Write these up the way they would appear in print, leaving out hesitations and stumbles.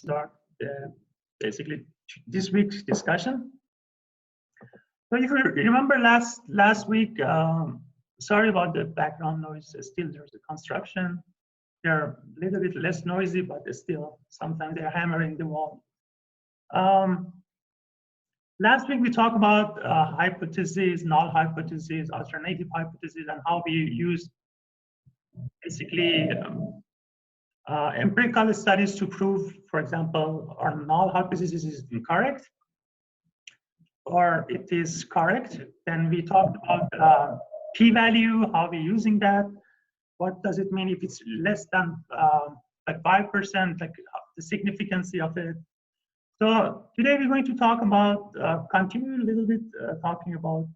start basically this week's discussion. So if you remember last week, sorry about the background noise. Still, there's a construction. They're a little bit less noisy, but still, sometimes they're hammering the wall. Last week we talked about hypotheses, null hypotheses, alternative hypotheses, and how we use basically empirical studies to prove, for example, our null hypothesis is incorrect or it is correct. Then we talked about p-value, how we're using that. What does it mean if it's less than like 5%, like the significance of it. So today we're going to talk about, continue a little bit talking about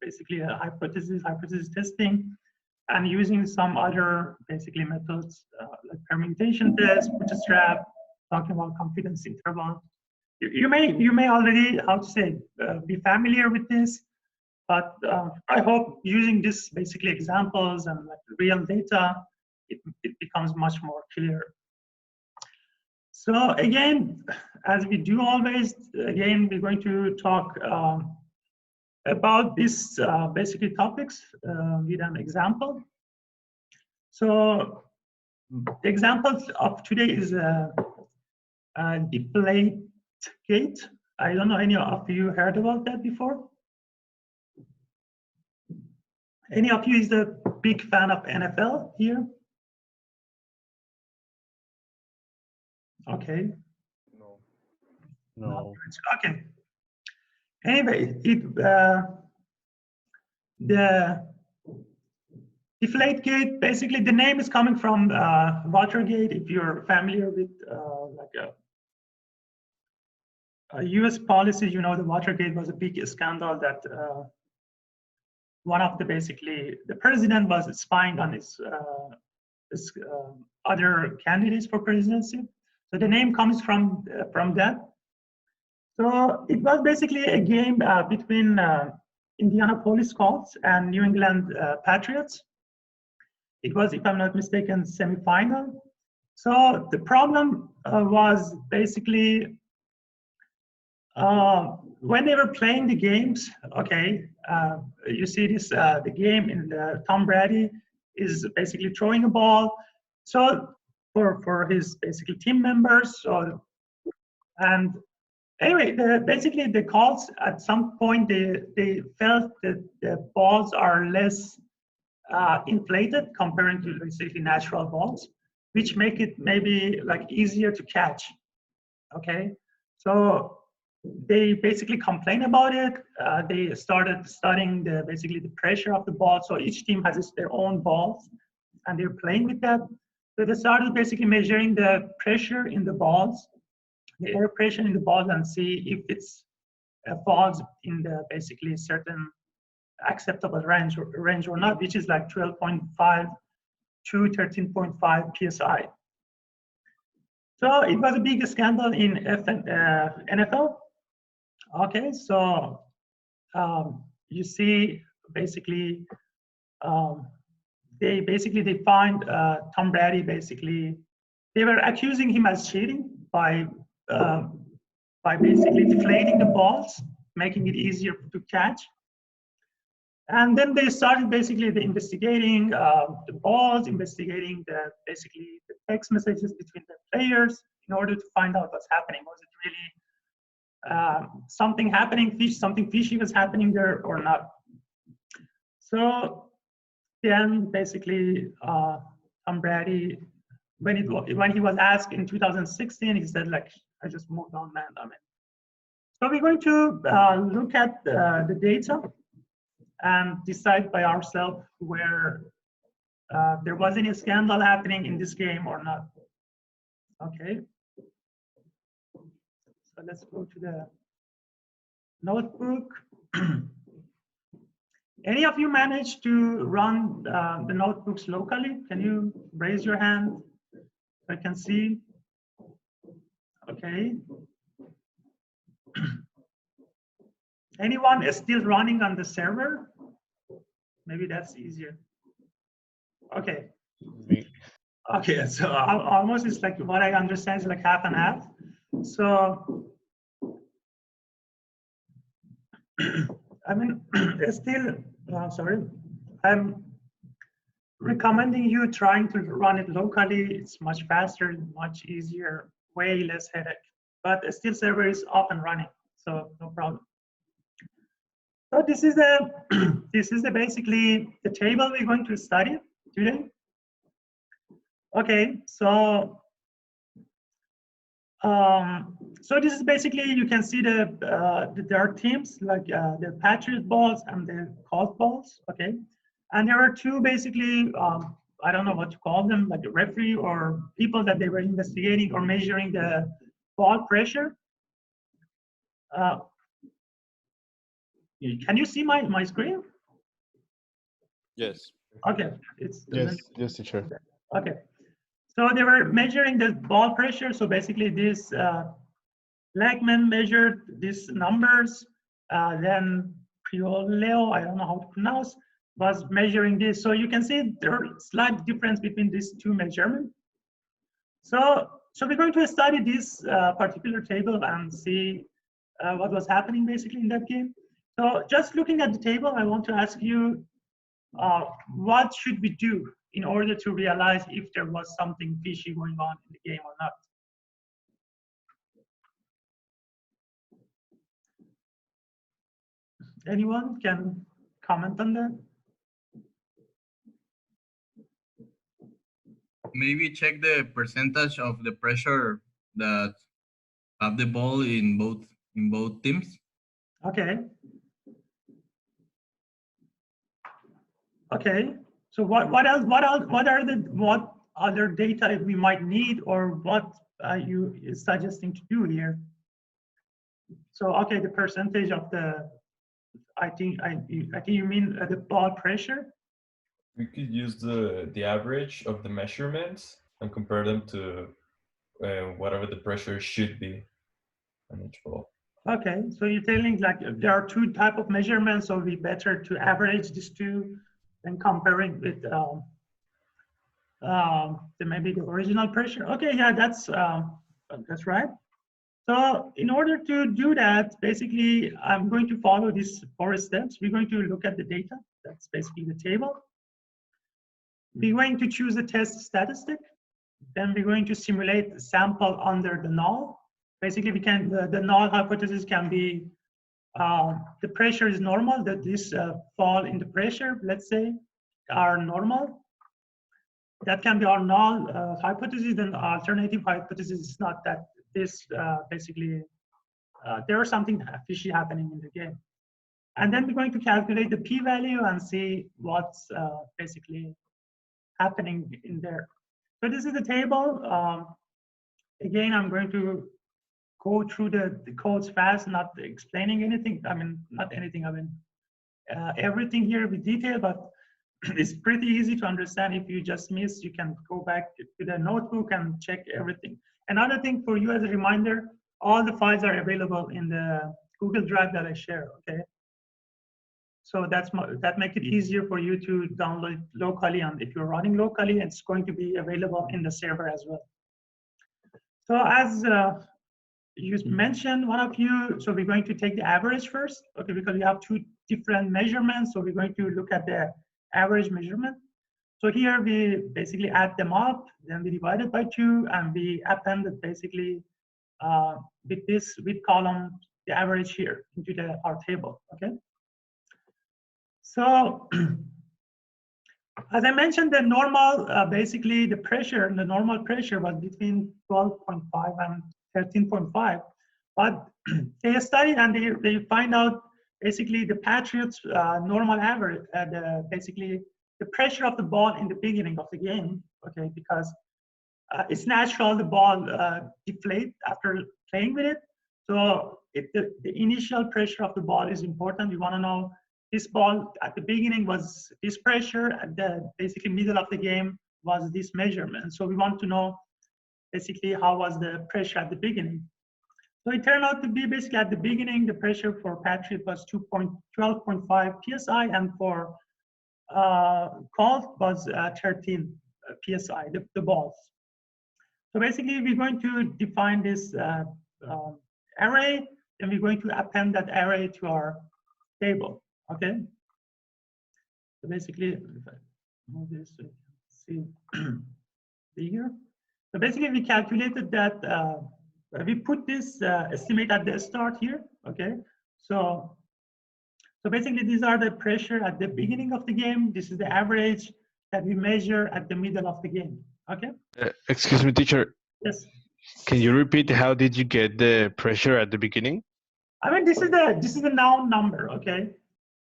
basically a hypothesis testing, and using some other basically methods like permutation test, bootstrap, talking about confidence interval. You may already, how to say, be familiar with this, but I hope using this basically examples and like real data, it becomes much more clear. So again, as we do always, again, we're going to talk about these basically topics with an example. So the example of today is Deflategate. I don't know, any of you heard about that before? Any of you is a big fan of NFL here? Okay. No. Okay. Anyway, the Deflategate, basically the name is coming from Watergate. If you're familiar with like a US policy, you know the Watergate was a big scandal that one of the basically the president was spying on his other candidates for presidency. So the name comes from that. So it was basically a game between Indianapolis Colts and New England Patriots. It was, if I'm not mistaken, semifinal. So the problem was basically when they were playing the games. Okay, you see this the game in the Tom Brady is basically throwing a ball. So for his basically team members. So and anyway, basically the Colts at some point they felt that the balls are less inflated compared to basically natural balls, which make it maybe like easier to catch. Okay, so they basically complain about it. They started studying basically the pressure of the ball. So each team has their own balls, and they're playing with that. So they started basically measuring the pressure in the balls, the air pressure in the balls, and see if it's falls in the basically certain acceptable range or not, which is like 12.5 to 13.5 psi. So it was a big scandal in NFL. Okay, so you see basically they find Tom Brady basically, they were accusing him as cheating by basically deflating the balls, making it easier to catch. And then they started basically investigating the balls, investigating basically the text messages between the players in order to find out what's happening. Was it really something happening, something fishy was happening there or not? So then basically Tom Brady, when he was asked in 2016, he said like, I just moved on, man. I mean, so we're going to look at the data and decide by ourselves where there was any scandal happening in this game or not. Okay. So let's go to the notebook. Any of you managed to run the notebooks locally? Can you raise your hand so I can see? Okay. Anyone is still running on the server? Maybe that's easier. Okay. Okay, so almost it's like what I understand is like half and half. So I mean, it's still, sorry, I'm recommending you trying to run it locally. It's much faster, much easier, way less headache. But still server is up and running, so no problem. So this is the this is the basically the table we're going to study today. Okay, so so this is basically, you can see there are teams like the Patriot balls and the Colt balls, okay? And there are two basically, I don't know what to call them, like a referee or people that they were investigating or measuring the ball pressure. Can you see my screen? Yes. Okay, it's Yes, teacher. okay. So they were measuring the ball pressure. So basically this Lagman measured these numbers, then Prioleo, I don't know how to pronounce, was measuring this. So you can see there are slight difference between these two measurements. So we're going to study this particular table and see what was happening basically in that game. So just looking at the table, I want to ask you, what should we do in order to realize if there was something fishy going on in the game or not? Anyone can comment on that? Maybe check the percentage of the pressure that have the ball in both teams. Okay. Okay. So what else? What other data we might need, or what are you suggesting to do here? So okay, the percentage of the, I think you mean the ball pressure. We could use the average of the measurements and compare them to whatever the pressure should be on each ball. Okay, so you're telling like there are two type of measurements, so it'd be better to average these two than comparing with maybe the original pressure. Okay, yeah, that's right. So in order to do that, basically, I'm going to follow these 4 steps. We're going to look at the data. That's basically the table. We're going to choose a test statistic. Then we're going to simulate the sample under the null. Basically, we can the null hypothesis can be the pressure is normal, that this fall in the pressure, let's say, are normal. That can be our null hypothesis. Then the alternative hypothesis is not that this basically there is something fishy happening in the game. And then we're going to calculate the p-value and see what's basically happening in there. So this is the table. Again, I'm going to go through the codes fast, not explaining anything. I mean, not anything. I mean, everything here with detail, but it's pretty easy to understand. If you just miss, you can go back to the notebook and check everything. Another thing for you as a reminder, all the files are available in the Google Drive that I share, okay? So that makes it easier for you to download locally, and if you're running locally, it's going to be available in the server as well. So as you mentioned, one of you, so we're going to take the average first, okay, because we have two different measurements, so we're going to look at the average measurement. So here we basically add them up, then we divide it by 2, and we appended basically with column the average here into our table, okay? So as I mentioned, the normal, basically the pressure, the normal pressure was between 12.5 and 13.5, but they studied and they find out basically the Patriots' normal average, basically the pressure of the ball in the beginning of the game, okay, because it's natural the ball deflate after playing with it. So the initial pressure of the ball is important. We want to know this ball at the beginning was this pressure, at the basically middle of the game was this measurement. So we want to know basically how was the pressure at the beginning. So it turned out to be basically at the beginning, the pressure for Patriot was 12.5 psi, and for Colt was 13 PSI, the balls. So basically, we're going to define this array, and we're going to append that array to our table. Okay. So basically, if I move this so you can see bigger. So basically, we calculated that we put this estimate at the start here. Okay. So basically, these are the pressure at the beginning of the game. This is the average that we measure at the middle of the game. Okay. Excuse me, teacher. Yes. Can you repeat how did you get the pressure at the beginning? I mean, this is the noun number. Okay.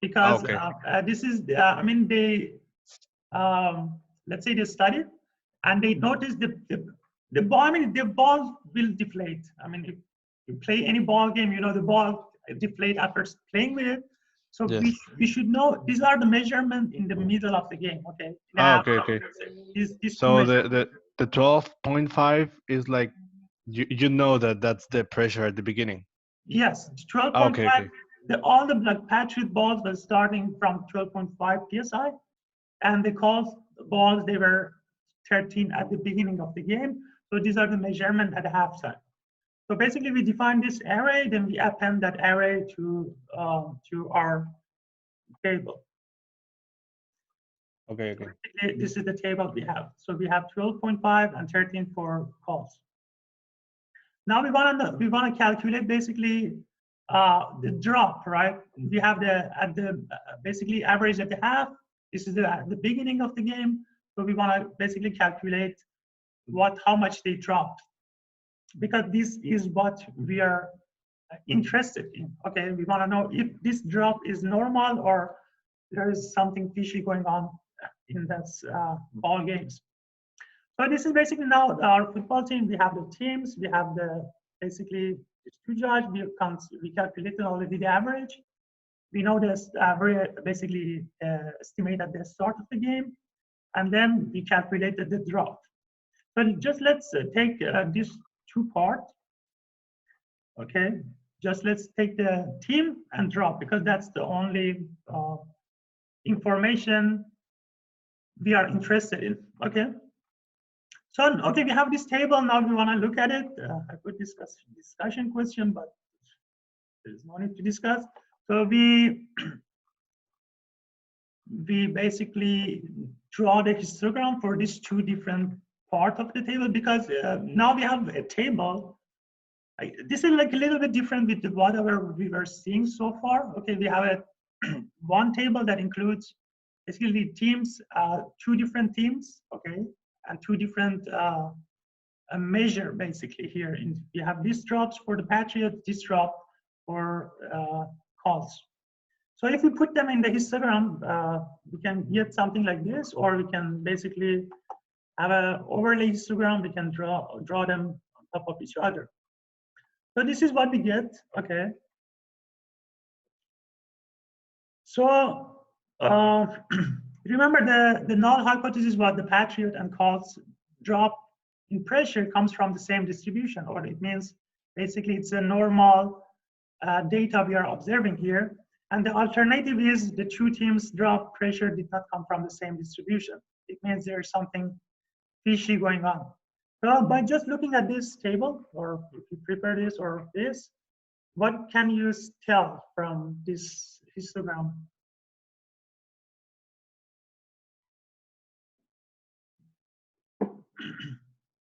Because Okay. this is I mean they let's say they studied and they noticed the ball. I mean the ball will deflate. I mean if you play any ball game, you know the ball deflate after playing with it. So Yes. we should know these are the measurement in the middle of the game. Okay. Okay. These So two the 12.5 is like you know that's the pressure at the beginning. yes, 12.5. Okay. All the like Patriot balls were starting from 12.5 psi, and the calls balls they were 13 at the beginning of the game. So these are the measurement at halftime. So basically, we define this array, then we append that array to our table. Okay. This is the table we have. So we have 12.5 and 13 for calls. Now we want to calculate basically the drop, right? We have basically average at the half. This is the beginning of the game. So we want to basically calculate how much they dropped, because this is what we are interested in. Okay, we want to know if this drop is normal or there is something fishy going on in this ball games. So this is basically now our football team. We have the teams. We have basically it's two judge. We calculated already the average. We know this basically estimate at the start of the game, and then we calculated the drop. So just let's take these two parts. Okay, just let's take the team and drop, because that's the only information we are interested in. Okay. So, okay, we have this table. Now we want to look at it. I could discuss discussion question, but there's no need to discuss. So we basically draw the histogram for these two different parts of the table, because now we have a table. This is like a little bit different with whatever we were seeing so far. Okay, we have a one table that includes basically teams, two different teams. Okay. And two different measure basically here. You have these drops for the Patriots, this drop for calls. So if we put them in the histogram, we can get something like this, or we can basically have an overlay histogram. We can draw them on top of each other. So this is what we get. Okay. So remember the null hypothesis was the Patriot and calls drop in pressure comes from the same distribution, or it means basically it's a normal data we are observing here. And the alternative is the two teams drop pressure did not come from the same distribution. It means there's something fishy going on. So by just looking at this table, or if you prepare this or this, what can you tell from this histogram?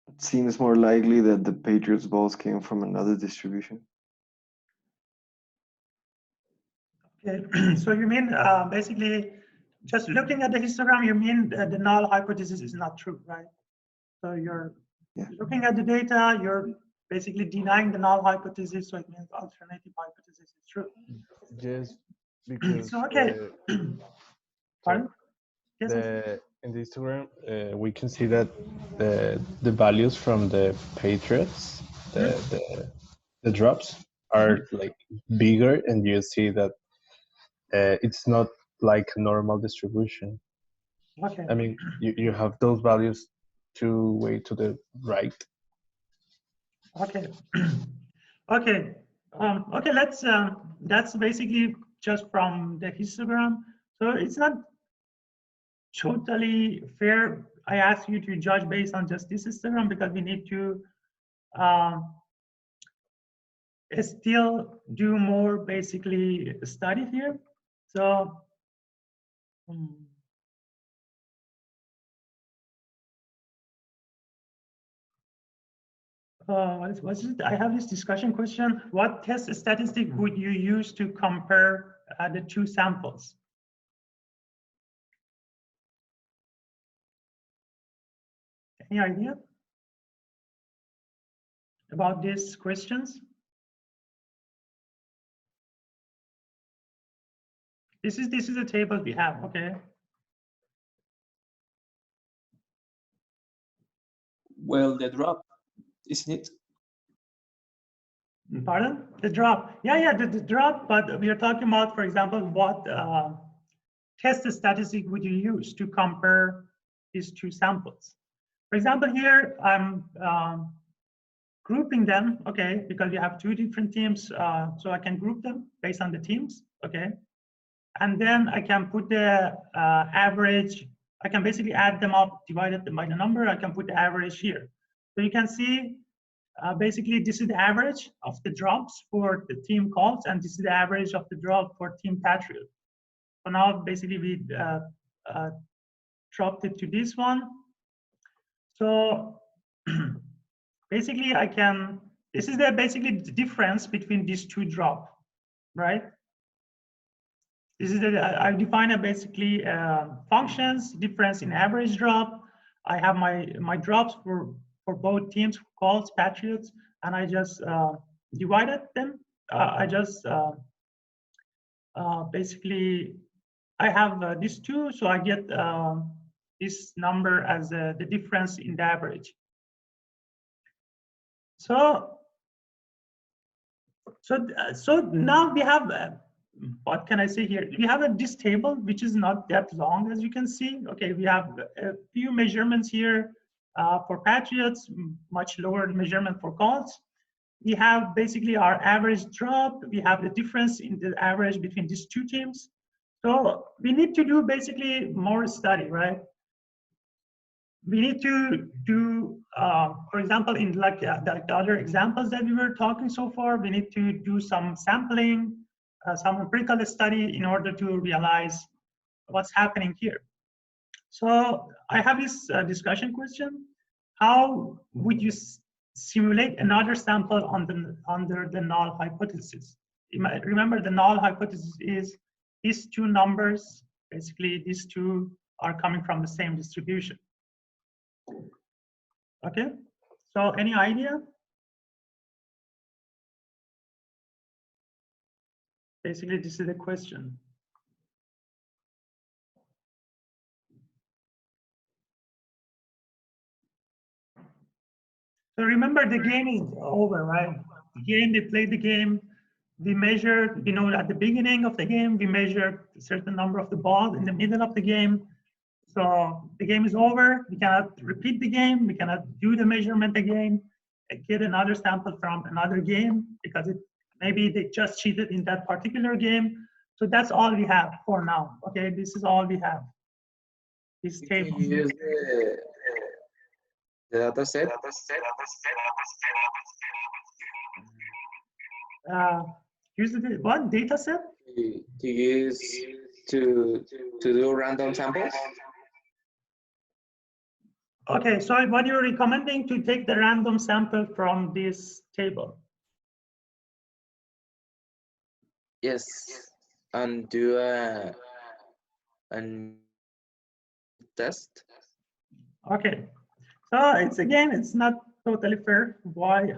It seems more likely that the Patriots balls came from another distribution. Okay, so you mean basically just looking at the histogram, you mean the null hypothesis is not true, right? So you're looking at the data, you're basically denying the null hypothesis, so it means alternative hypothesis is true. Yes, because So, okay. Pardon? Yes, in the histogram, we can see that the values from the Patriots, the drops are like bigger, and you see that it's not like a normal distribution. Okay. I mean, you have those values way to the right. Okay. Okay. Okay. That's basically just from the histogram. So it's not totally fair. I ask you to judge based on just this histogram because we need to still do more basically study here. So what's it? I have this discussion question. What test statistic would you use to compare the two samples? Any idea about these questions? This is a table we have, okay? Well, the drop, isn't it? Pardon? The drop. Yeah, the drop, but we are talking about, for example, what test statistic would you use to compare these two samples? For example, here I'm grouping them, okay, because we have two different teams, so I can group them based on the teams, okay? And then I can put the average, I can basically add them up, divided by the number, I can put the average here. So you can see, basically this is the average of the drops for the team calls, and this is the average of the drop for team Patriot. So now basically we dropped it to this one. So basically I can, this is the basically the difference between these two drops, right? This is the, I define a basically functions, difference in average drop. I have my drops for both teams, calls, Patriots, and I just divided them. I just basically, I have these two, so I get this number as the difference in the average. So now we have, what can I say here? We have this table, which is not that long, as you can see. Okay, we have a few measurements here for Patriots, much lower measurement for calls. We have basically our average drop. We have the difference in the average between these two teams. So we need to do basically more study, right? We need to do, for example, in like the other examples that we were talking so far, we need to do some sampling, some empirical study in order to realize what's happening here. So I have this discussion question. How would you simulate another sample under the null hypothesis? You might remember the null hypothesis is these two numbers, basically these two are coming from the same distribution. Okay, so any idea? Basically, this is the question. So remember, the game is over, right? The game, they played the game. We measured, you know, at the beginning of the game, we measured a certain number of the balls in the middle of the game. So the game is over. We cannot repeat the game. We cannot do the measurement again, get another sample from another game because maybe they just cheated in that particular game. So that's all we have for now. Okay, this is all we have. This table. You use the data set. Use the what data set? To use to do random samples. Okay, so what you're recommending to take the random sample from this table? Yes, and do a test. Okay, so it's not totally fair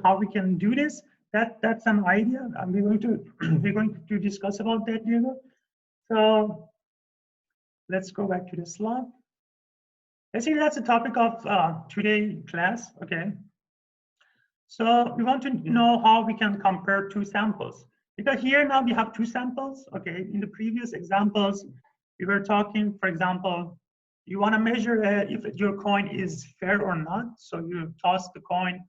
how we can do this. That's an idea, and we're going to discuss about that, Diego. So let's go back to the slide. Basically, that's the topic of today's class. Okay. So we want to know how we can compare two samples. Because here now we have two samples. Okay. In the previous examples, we were talking, for example, you want to measure if your coin is fair or not. So you toss the coin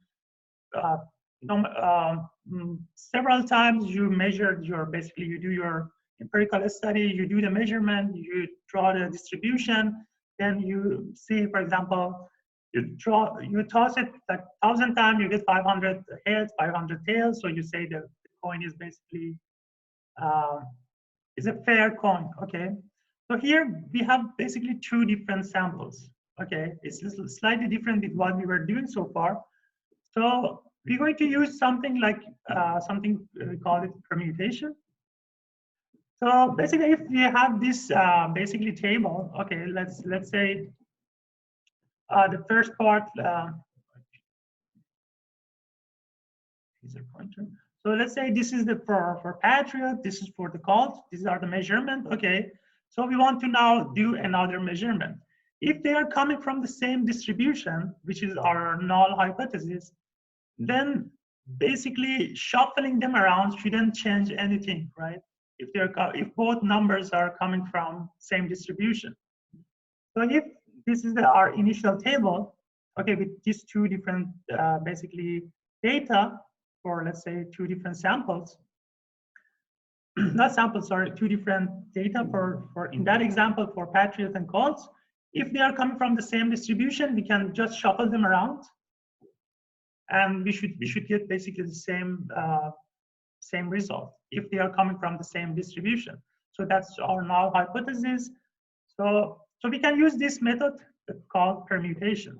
several times. You measure basically you do your empirical study, you do the measurement, you draw the distribution. then you see, for example, you toss it like 1,000 times, you get 500 heads, 500 tails. So you say the coin is basically is a fair coin. Okay. So here we have basically two different samples. Okay, it's slightly different with what we were doing so far. So we're going to use something like something we call it permutation. So basically, if we have this basically table, okay, let's say the first part is a pointer. So let's say this is the for Patriot, this is for the Colt, these are the measurement. Okay, so we want to now do another measurement. If they are coming from the same distribution, which is our null hypothesis, then basically shuffling them around shouldn't change anything, right? If both numbers are coming from same distribution. So if this is our initial table, okay, with these two different basically data for, let's say, two different samples, not samples, sorry, two different data for in that example for Patriot and Colts. If they are coming from the same distribution, we can just shuffle them around, and we should get basically the same result if they are coming from the same distribution. So that's our null hypothesis. So we can use this method called permutation.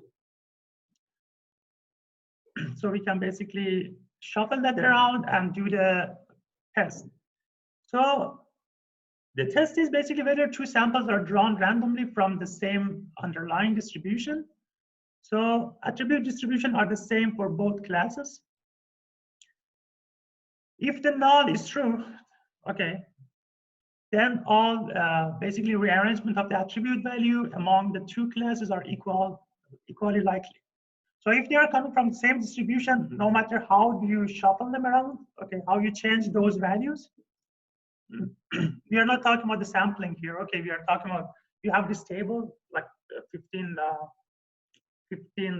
So we can basically shuffle that around and do the test. So the test is basically whether two samples are drawn randomly from the same underlying distribution. So attribute distribution are the same for both classes. If the null is true, okay, then all basically rearrangement of the attribute value among the two classes are equally likely. So if they are coming from the same distribution, no matter how do you shuffle them around, okay, how you change those values, we are not talking about the sampling here. Okay, we are talking about you have this table like 15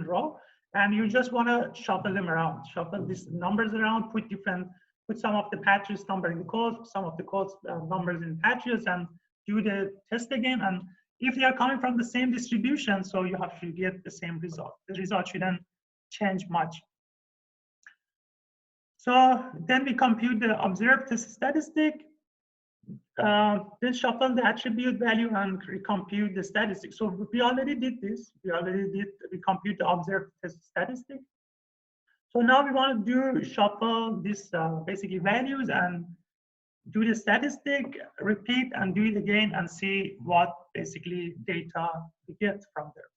row, and you just want to shuffle them around, shuffle these numbers around, put some of the Patriots number in the Colts, some of the Colts numbers in Patriots, and do the test again. And if they are coming from the same distribution, so you have to get the same result. The result shouldn't change much. So then we compute the observed test statistic, then shuffle the attribute value and recompute the statistic. So we already did this. We compute the observed test statistic. So now we want to do shuffle this basically values and do the statistic, repeat and do it again and see what basically data we get from there.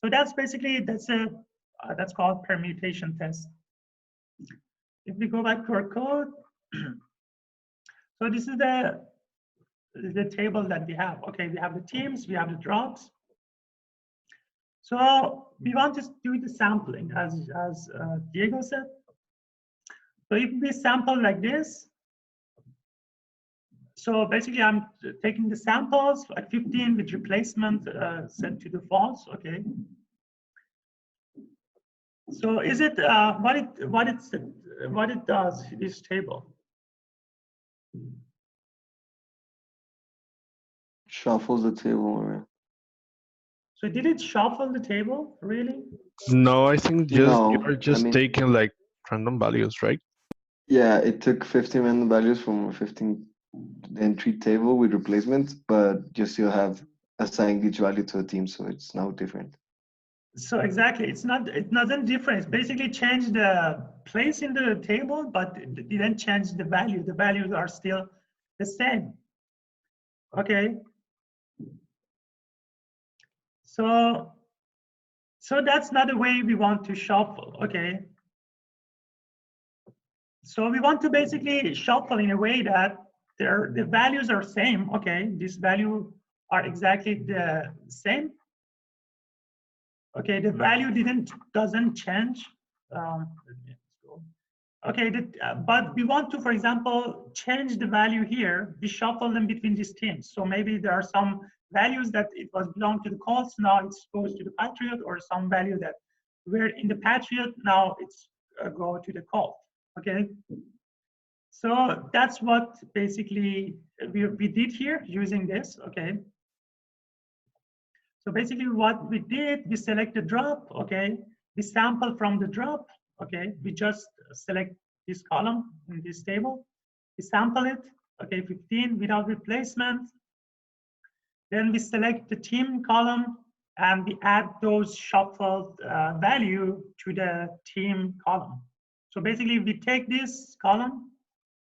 So that's basically, that's called permutation test. If we go back to our code, so this is the table that we have. Okay, we have the teams, we have the drops. So we want to do the sampling as Diego said. So if we sample like this, so basically I'm taking the samples like 15 with replacement set to the false. Okay. So is it what it does, this table? Shuffles the table around. So did it shuffle the table really? No, I think you're just I mean, taking like random values, right? yeah, it took 15 random values from 15 entry table with replacements, but you still have assigned each value to a team, so it's now different. So exactly, it doesn't different. It's basically changed the place in the table, but it didn't change the value. The values are still the same. Okay. So that's not the way we want to shuffle. Okay. So we want to basically shuffle in a way that the values are same. Okay, these values are exactly the same. Okay, the value doesn't change. Okay, but we want to, for example, change the value here. We shuffle them between these teams. So maybe there are some values that it was belong to the Colts, now it's goes to the Patriot, or some value that were in the Patriot, now it's go to the Colt. Okay, so that's what basically we did here using this. Okay, So basically what we did, we select the drop, okay? We sample from the drop, okay? We just select this column in this table. We sample it, okay, 15 without replacement. Then we select the team column and we add those shuffled value to the team column. So basically we take this column,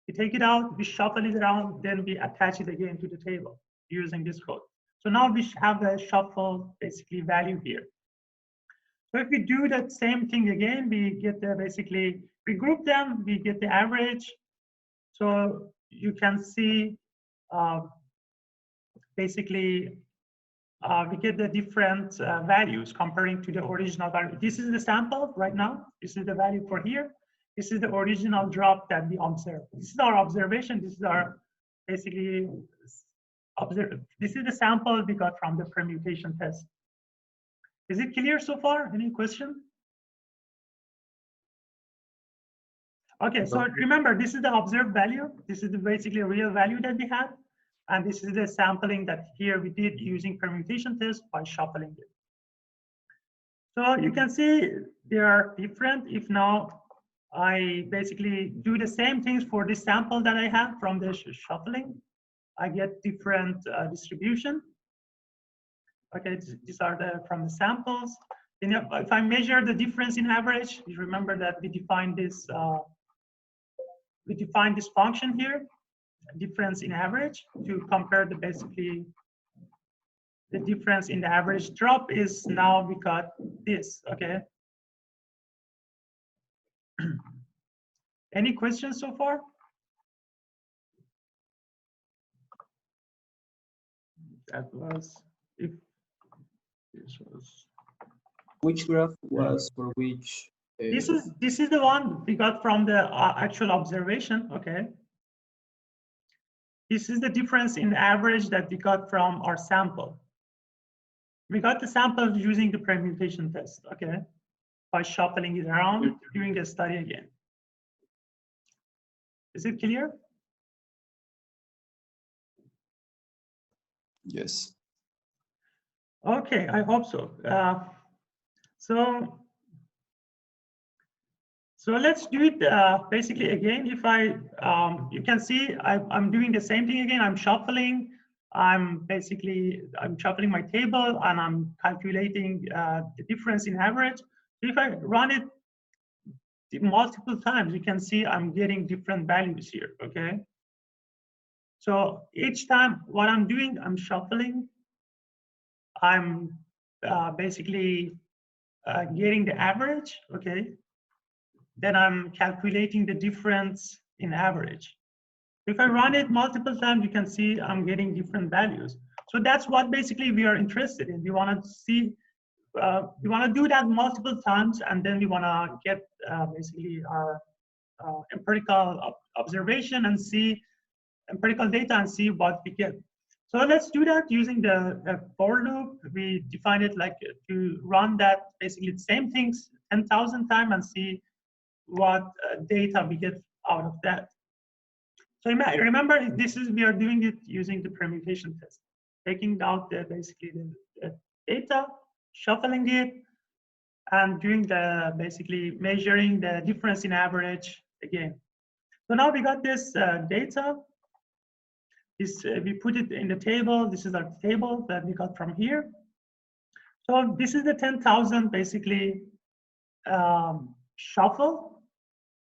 we take it out, we shuffle it around, then we attach it again to the table using this code. So now we have a shuffle basically value here. So if we do that same thing again, we get the basically, we group them, we get the average. So you can see basically we get the different values comparing to the original value. This is the sample right now. This is the value for here. This is the original drop that we observed. This is our observation. This is our basically this is the sample we got from the permutation test. Is it clear so far? Any question? Okay, so remember, this is the observed value. This is the basically real value that we had. And this is the sampling that here we did using permutation test by shuffling it. So you can see they are different. If now I basically do the same things for this sample that I have from the shuffling, I get different distribution. Okay, these are from the samples. Then if I measure the difference in average, you remember that we defined this function here, difference in average, to compare the basically the difference in the average drop is now we got this. Okay. Any questions so far? That was if this was. Which graph was for which? This is the one we got from the actual observation. Okay. This is the difference in average that we got from our sample. We got the sample using the permutation test. Okay, by shuffling it around during the study again. Is it clear? Yes. Okay, I hope so. So let's do it basically again. If I, you can see I'm doing the same thing again. I'm shuffling. I'm shuffling my table and I'm calculating the difference in average. If I run it multiple times, you can see I'm getting different values here. Okay. So each time what I'm doing, I'm shuffling. I'm basically getting the average. Okay. Then I'm calculating the difference in average. If I run it multiple times, you can see I'm getting different values. So that's what basically we are interested in. We want to see, we want to do that multiple times, and then we want to get basically our empirical observation and see empirical data and see what we get. So let's do that using the for loop. We define it like to run that basically the same things 10,000 times and see what data we get out of that. So remember, we are doing it using the permutation test, taking out basically the data, shuffling it, and doing basically measuring the difference in average again. So now we got this data. We put it in the table. This is our table that we got from here. So this is the 10,000 basically shuffle.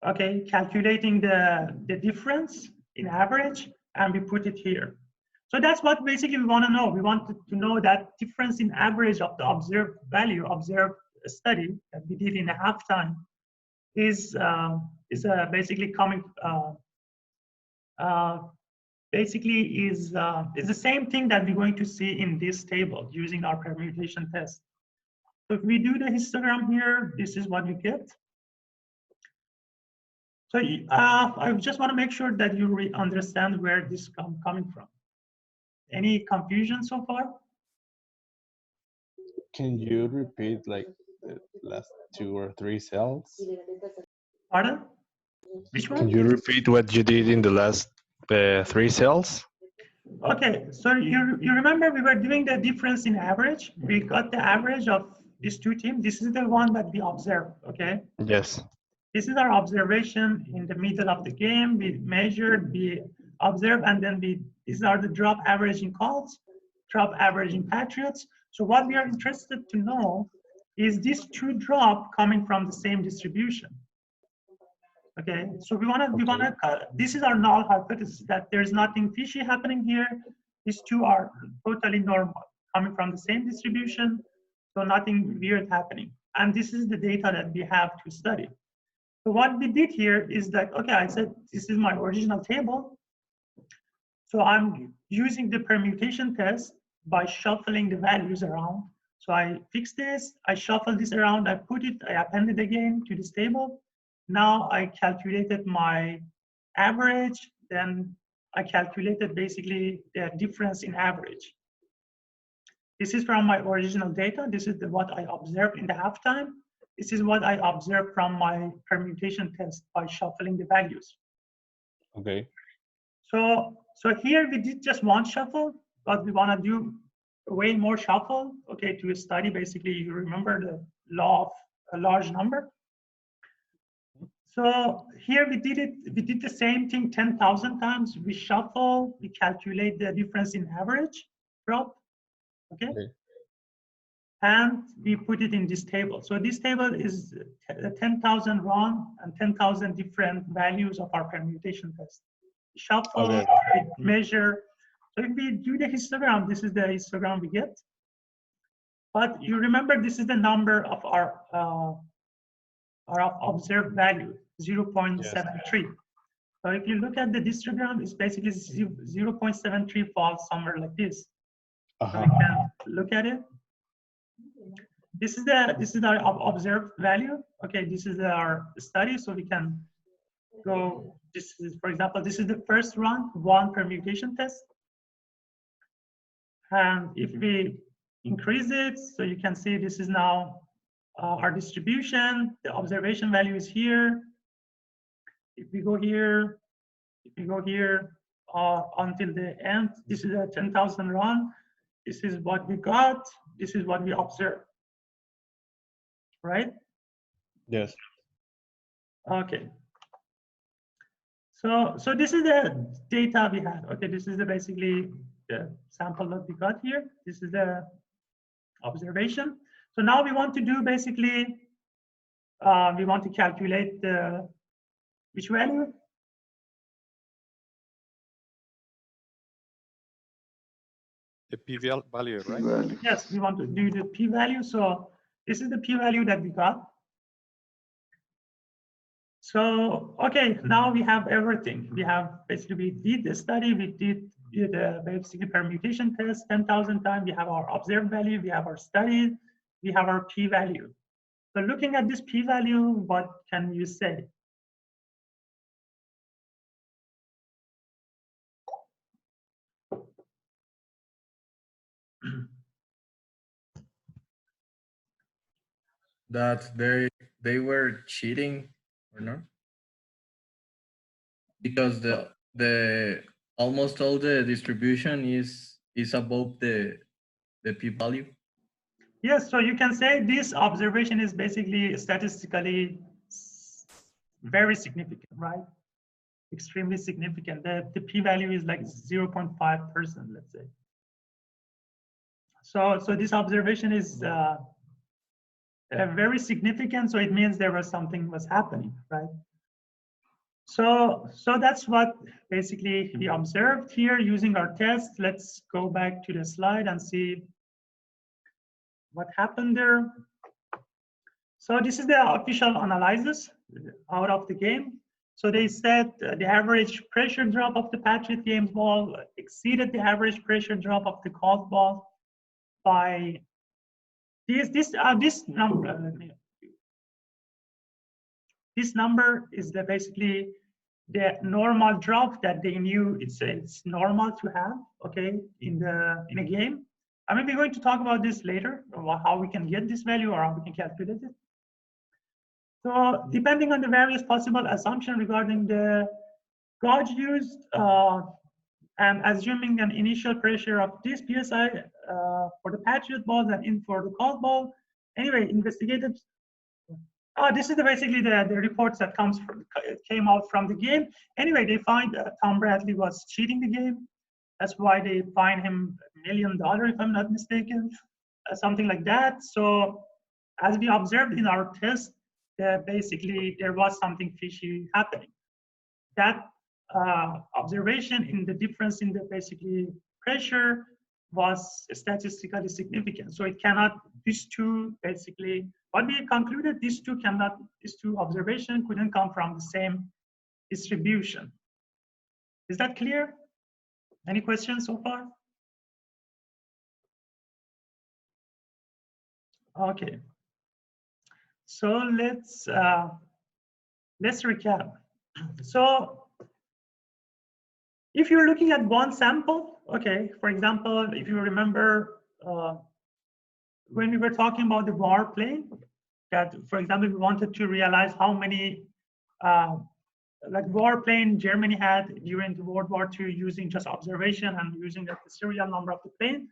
Okay, calculating the difference in average, and we put it here. So that's what basically we want to know. We want to know that difference in average of the observed value, observed study that we did in a halftime is basically coming. Basically is the same thing that we're going to see in this table using our permutation test. So if we do the histogram here, this is what we get. So I just want to make sure that you understand where this is coming from. Any confusion so far? Can you repeat like the last 2 or 3 cells? Pardon? Which one? Can you repeat what you did in the last 3 cells? Okay, so you remember we were doing the difference in average. We got the average of these two teams. This is the one that we observed, okay? Yes. This is our observation in the middle of the game. We measured, we observed, and then these are the drop average in Colts, drop average in Patriots. So what we are interested to know is these two drop coming from the same distribution. Okay, so we wanna, this is our null hypothesis that there's nothing fishy happening here. These two are totally normal, coming from the same distribution, so nothing weird happening. And this is the data that we have to study. So what we did here is that, okay, I said this is my original table. So I'm using the permutation test by shuffling the values around. So I fix this, I shuffle this around, I put it, I append it again to this table. Now I calculated my average, then I calculated basically the difference in average. This is from my original data. This is what I observed in the halftime. This is what I observed from my permutation test by shuffling the values. Okay. So here we did just one shuffle, but we want to do way more shuffle, okay, to study basically, you remember the law of a large number. So here we did the same thing 10,000 times. We shuffle, we calculate the difference in average drop, okay? And we put it in this table. So this table is 10,000 run and 10,000 different values of our permutation test. Shuffle, Okay. we measure. So if we do the histogram, this is the histogram we get. But you remember this is the number of our observed value, 0.73. Yes. So if you look at the histogram, it's basically 0.73 falls somewhere like this. So we can look at it. This is our observed value. Okay, this is our study, so we can go. This is, for example, this is the first run, one permutation test. And if we increase it, so you can see this is now our distribution. The observation value is here. If we go here, until the end, this is a 10,000 run. This is what we got. This is what we observed. Right? Yes. Okay. So this is the data we had. Okay, this is basically the sample that we got here. This is the observation. So now we want to do basically, we want to calculate the, which value? The p-value, right? Value. Yes, we want to do the p-value. So this is the p-value that we got. So, okay, now we have everything. We have basically, we did the study, we did the basically permutation test 10,000 times. We have our observed value, we have our study, we have our p-value. So looking at this p-value, what can you say? That they were cheating or not? Because the almost all the distribution is above the p-value. Yes, so you can say this observation is basically statistically very significant, right? Extremely significant. The p-value is like 0.5%, let's say. So this observation is very significant. So it means there was something was happening, right? So that's what basically we observed here using our test. Let's go back to the slide and see what happened there. So this is the official analysis out of the game. So they said the average pressure drop of the Patriot games ball exceeded the average pressure drop of the Colts ball by this number. This number is basically the normal drop that they knew it's normal to have, okay, in a game. I mean, we're going to talk about this later, how we can get this value or how we can calculate it. So depending on the various possible assumptions regarding the gauge used, and assuming an initial pressure of this psi for the Patriot balls and in for the Colt ball. Anyway, investigators. This is basically the reports that came out from the game. Anyway, they find Tom Bradley was cheating the game. That's why they fined him $1 million, if I'm not mistaken, something like that. So as we observed in our test, basically there was something fishy happening. That observation in the difference in the basically pressure was statistically significant. So it cannot, these two basically, what we concluded, these two observations couldn't come from the same distribution. Is that clear? Any questions so far? Okay. So let's recap. So if you're looking at one sample, okay, for example, if you remember when we were talking about the war plane, that, for example, we wanted to realize how many like war plane Germany had during the World War II using just observation and using the serial number of the plane.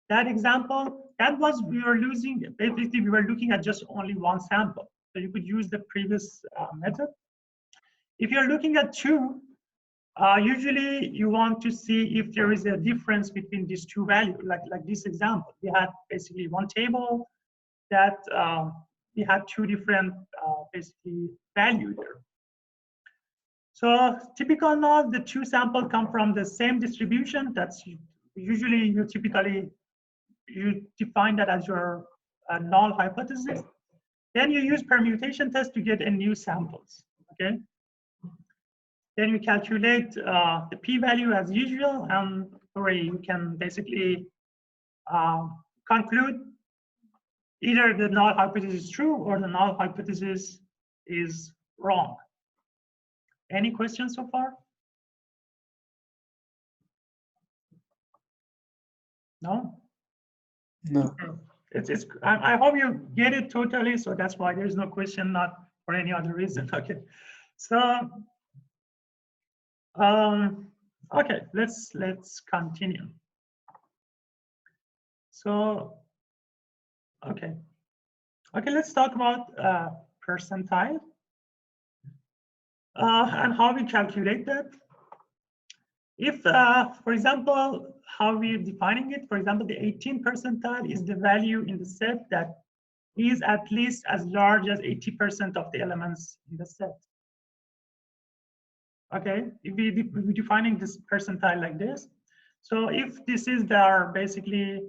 That example, that was, we were looking at just only one sample. So you could use the previous method. If you're looking at two, usually you want to see if there is a difference between these two values, like this example. We had basically one table that we had two different basically value there. So typical now, the two samples come from the same distribution. That's usually you define that as your null hypothesis. Then you use permutation test to get a new samples, okay? Then you calculate the p-value as usual, and you can basically conclude either the null hypothesis is true or the null hypothesis is wrong. Any questions so far? No? No. I hope you get it totally, so that's why there's no question, not for any other reason. Okay, so okay, let's continue. So okay, let's talk about percentile and how we calculate that. If, for example, how we're defining it, for example, the 18th percentile is the value in the set that is at least as large as 80% of the elements in the set. Okay, if we're defining this percentile like this. So if this is basically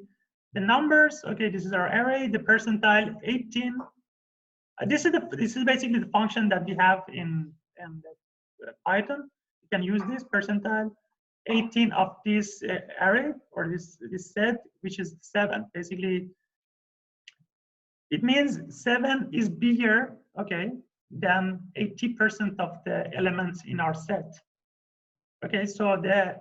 the numbers, okay, this is our array, the percentile 18. This is basically the function that we have in Python. You can use this percentile 18 of this array or this set, which is 7. Basically, it means 7 is bigger, okay, than 80% of the elements in our set. Okay, so the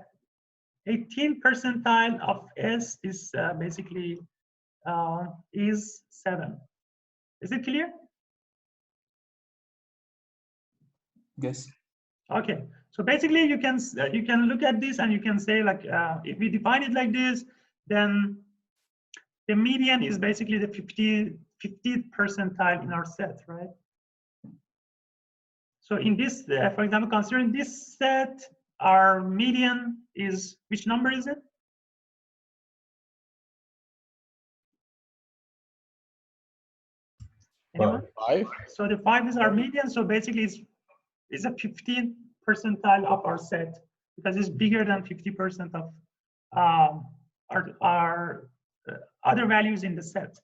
18th percentile of S is basically is 7. Is it clear? Yes. Okay, so basically you can look at this and you can say, like, if we define it like this, then the median is basically the 50th percentile in our set, right? So in this, for example, considering this set, our median is, which number is it? Anyone? 5. So the 5 is our median. So basically it's a 15th percentile of our set because it's bigger than 50% of our other values in the set.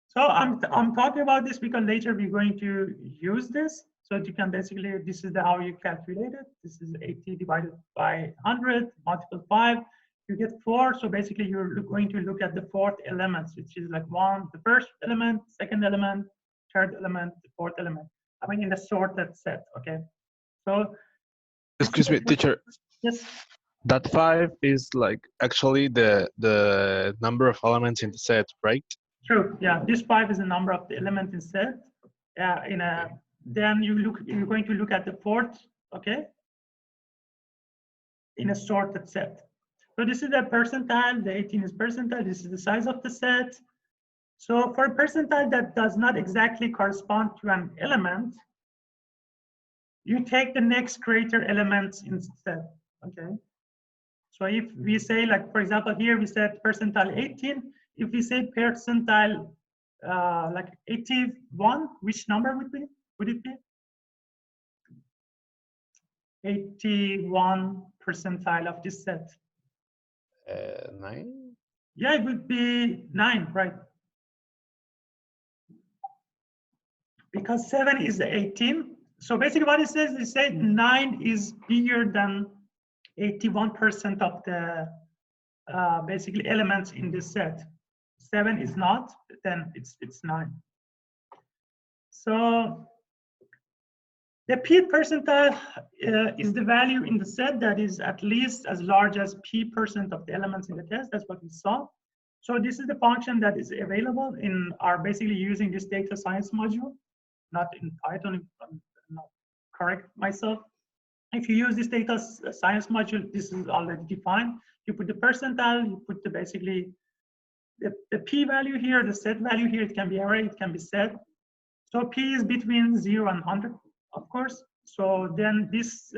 So I'm talking about this because later we're going to use this. So you can basically, this is how you calculate it. This is 80 divided by 100, multiple 5, you get 4. So basically you're going to look at the fourth elements, which is like the first element, second element, third element, the fourth element. I mean, in the sorted set, okay? So. Excuse me, teacher. Yes. That 5 is like actually the number of elements in the set, right? True. Yeah. This 5 is the number of the element in set. Then you're going to look at the fourth. Okay. in a sorted set. So this is the percentile, the 18 is percentile, this is the size of the set. So for a percentile that does not exactly correspond to an element, you take the next greater elements instead, okay? So if we say, like, for example, here we said percentile 18, if we say percentile like 81, which number would it be? 81 percentile of this set. 9? Yeah, it would be 9, right? Because 7 is 18. So basically what it says, it says 9 is bigger than 81% of the basically elements in this set. 7 is not, then it's 9. So the p percentile is the value in the set that is at least as large as p% of the elements in the test. That's what we saw. So this is the function that is available in our basically using this data science module, not in Python, if I'm not correct myself. If you use this data science module, this is already defined. You put the percentile, you put the basically the p value here, the set value here. It can be array, it can be set. So p is between 0 and 100, of course. So then this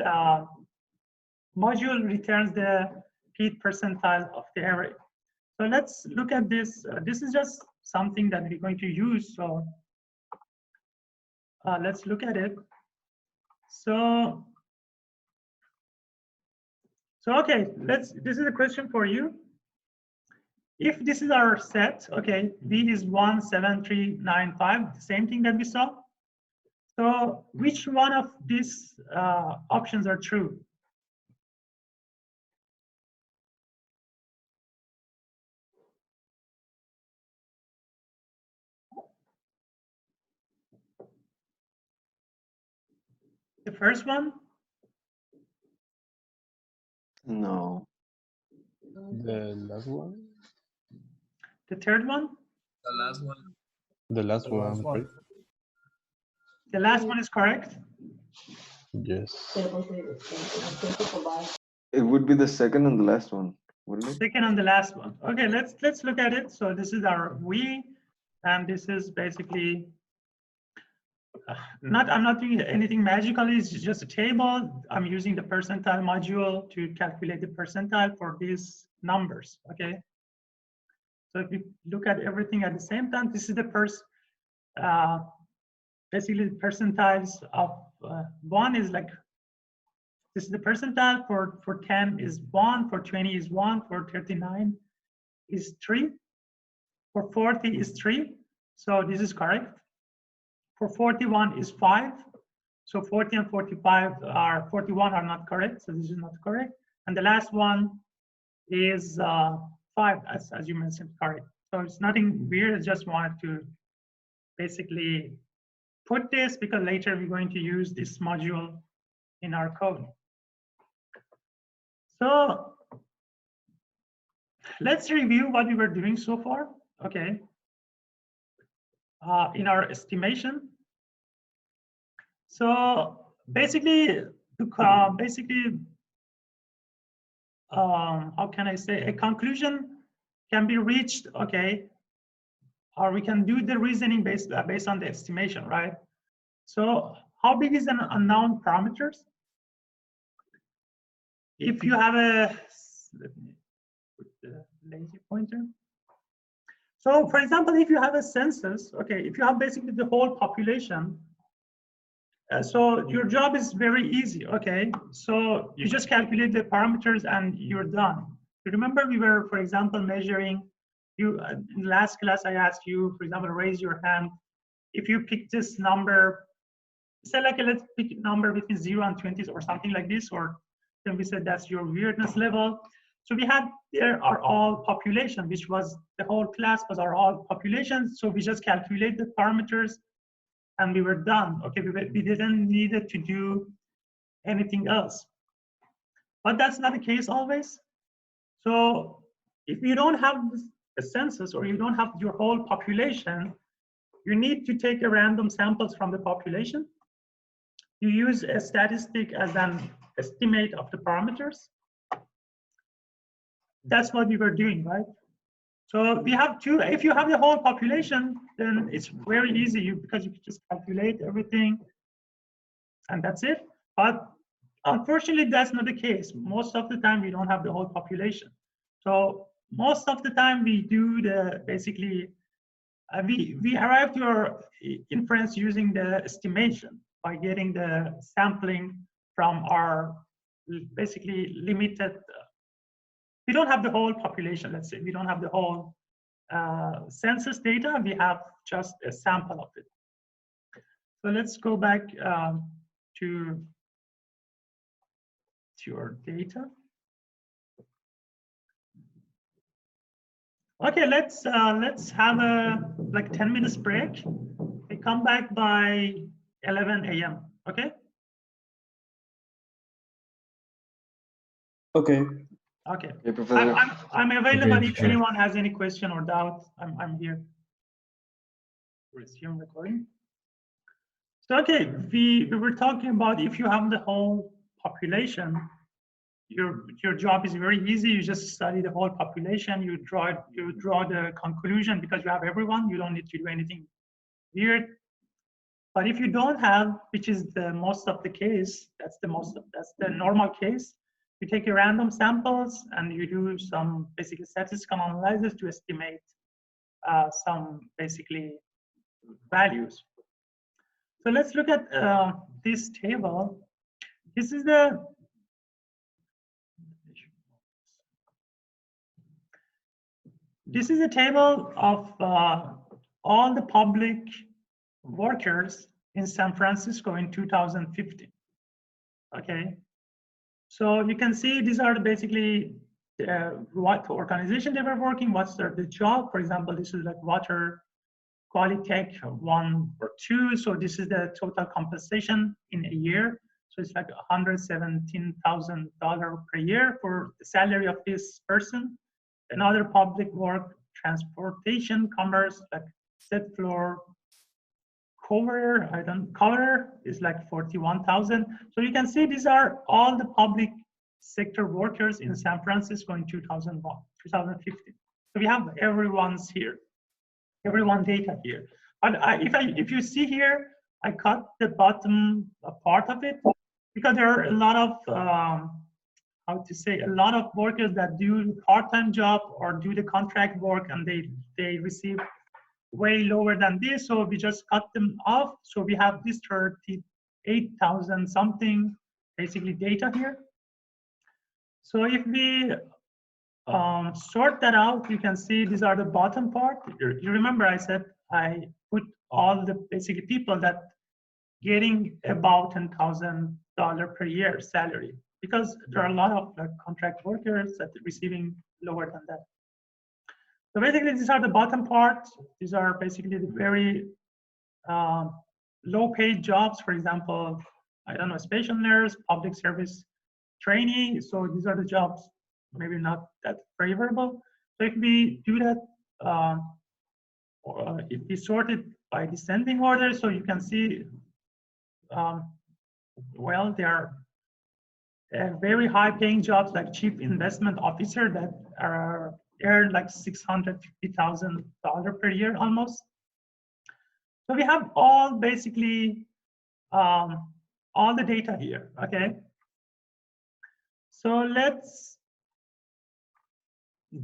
module returns the p percentile of the array. So let's look at this. This is just something that we're going to use. So let's look at it. So okay, this is a question for you. If this is our set, okay, V is 1, 7, 3, 9, 5, the same thing that we saw. So which one of these options are true? The first one? No. The last one? The third one? The last one. The last one, right? The last one is correct. Yes. It would be the second and the last one, wouldn't it? Second and the last one. Okay, let's look at it. So this is our V, and this is basically I'm not doing anything magical. It's just a table. I'm using the percentile module to calculate the percentile for these numbers. Okay. So if we look at everything at the same time, this is the basically the percentiles of 1 is like, this is the percentile for 10 is 1, for 20 is 1, for 39 is 3, for 40 is 3. So this is correct. For 41 is 5. So 40 and 41 are not correct. So this is not correct. And the last one is 5, as you mentioned, correct. So it's nothing weird. I just wanted to basically put this because later we're going to use this module in our code. So let's review what we were doing so far. Okay. In our estimation. So basically, how can I say, a conclusion can be reached, okay, or we can do the reasoning based on the estimation, right? So how big is an unknown parameters? If you have a, let me put the lazy pointer. So for example, if you have a census, okay, if you have basically the whole population, so your job is very easy, okay? So you just calculate the parameters and you're done. You remember we were, for example, measuring, in the last class I asked you, for example, raise your hand. If you pick this number, say like, let's pick a number between 0 and 20 or something like this, or then we said that's your weirdness level. So we had, there are all population, which was, the whole class was our all population. So we just calculate the parameters and we were done. Okay, we didn't need to do anything else. But that's not the case always. So if you don't have a census or you don't have your whole population, you need to take a random samples from the population. You use a statistic as an estimate of the parameters. that's what we were doing, right? So we have two. If you have the whole population, then it's very easy because you can just calculate everything, and that's it. But unfortunately, that's not the case. Most of the time, we don't have the whole population. So most of the time, we do the basically we arrive to our inference using the estimation by getting the sampling from our basically limited. We don't have the whole population. Let's say we don't have the whole census data. We have just a sample of it. So let's go back to our data. Okay, let's have a like 10 minutes break. We come back by 11 a.m. Okay. Okay. Okay. Okay, Professor. I'm available Okay, if sure. anyone has any question or doubt. I'm here. Resume recording. So okay, we were talking about if you have the whole population, your job is very easy. You just study the whole population. You draw the conclusion because you have everyone. You don't need to do anything weird. But if you don't have, which is the most of the case, that's the normal case. You take your random samples and you do some basically statistical analysis to estimate some basically values. So let's look at this table. This is the table of all the public workers in San Francisco in 2015. Okay, so you can see these are basically what organization they were working, what's the job. For example, this is like water quality tech 1 or 2. So this is the total compensation in a year. So it's like $117,000 per year for the salary of this person. Another public work, transportation, commerce, like set floor, cover is like 41,000. So you can see these are all the public sector workers in San Francisco in 2015. So we have everyone's here, everyone data here. But if you see here, I cut the bottom part of it because there are a lot of how to say, a lot of workers that do part-time job or do the contract work, and they receive way lower than this, so we just cut them off. So we have this 38,000 something basically data here. So if we sort that out, you can see these are the bottom part. You remember I said I put all the basically people that getting about $10,000 per year salary, because there are a lot of contract workers that are receiving lower than that. So basically, these are the bottom part. These are basically the very low-paid jobs. For example, I don't know, special nurse, public service trainee. So these are the jobs maybe not that favorable. So if we do that, if we sort it by descending order, so you can see, well, there are very high-paying jobs like chief investment officer that are earn like $650,000 per year almost. So we have all basically all the data here. Okay. So let's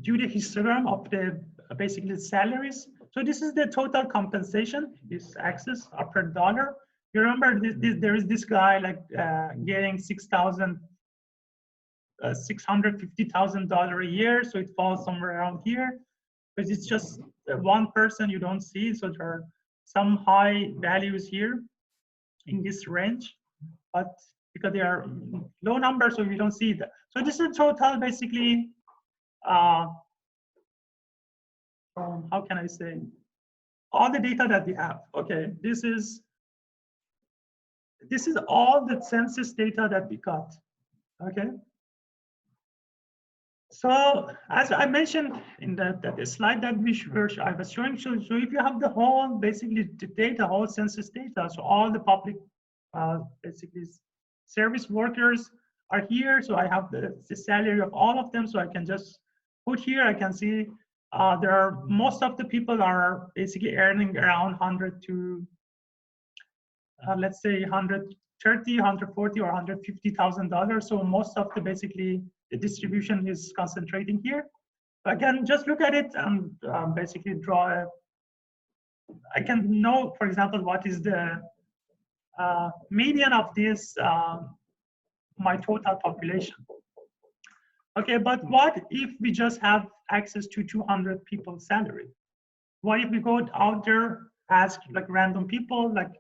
do the histogram of the basically salaries. So this is the total compensation. This axis per dollar. You remember there is this guy like getting $650,000 a year, so it falls somewhere around here, because it's just one person you don't see. So there are some high values here in this range, but because they are low numbers, so we don't see that. So this is total basically. How can I say? All the data that we have. Okay, this is all the census data that we got. Okay. So as I mentioned in the slide that I was showing, so if you have the whole basically the data, whole census data, so all the public basically service workers are here. So I have the salary of all of them, so I can just put here, I can see most of the people are basically earning around 100 to let's say 130, 140, or $150,000. So most of the basically the distribution is concentrating here. I can just look at it and basically draw a. I can know, for example, what is the median of this my total population. Okay, but what if we just have access to 200 people's salary? What if we go out there, ask like random people, like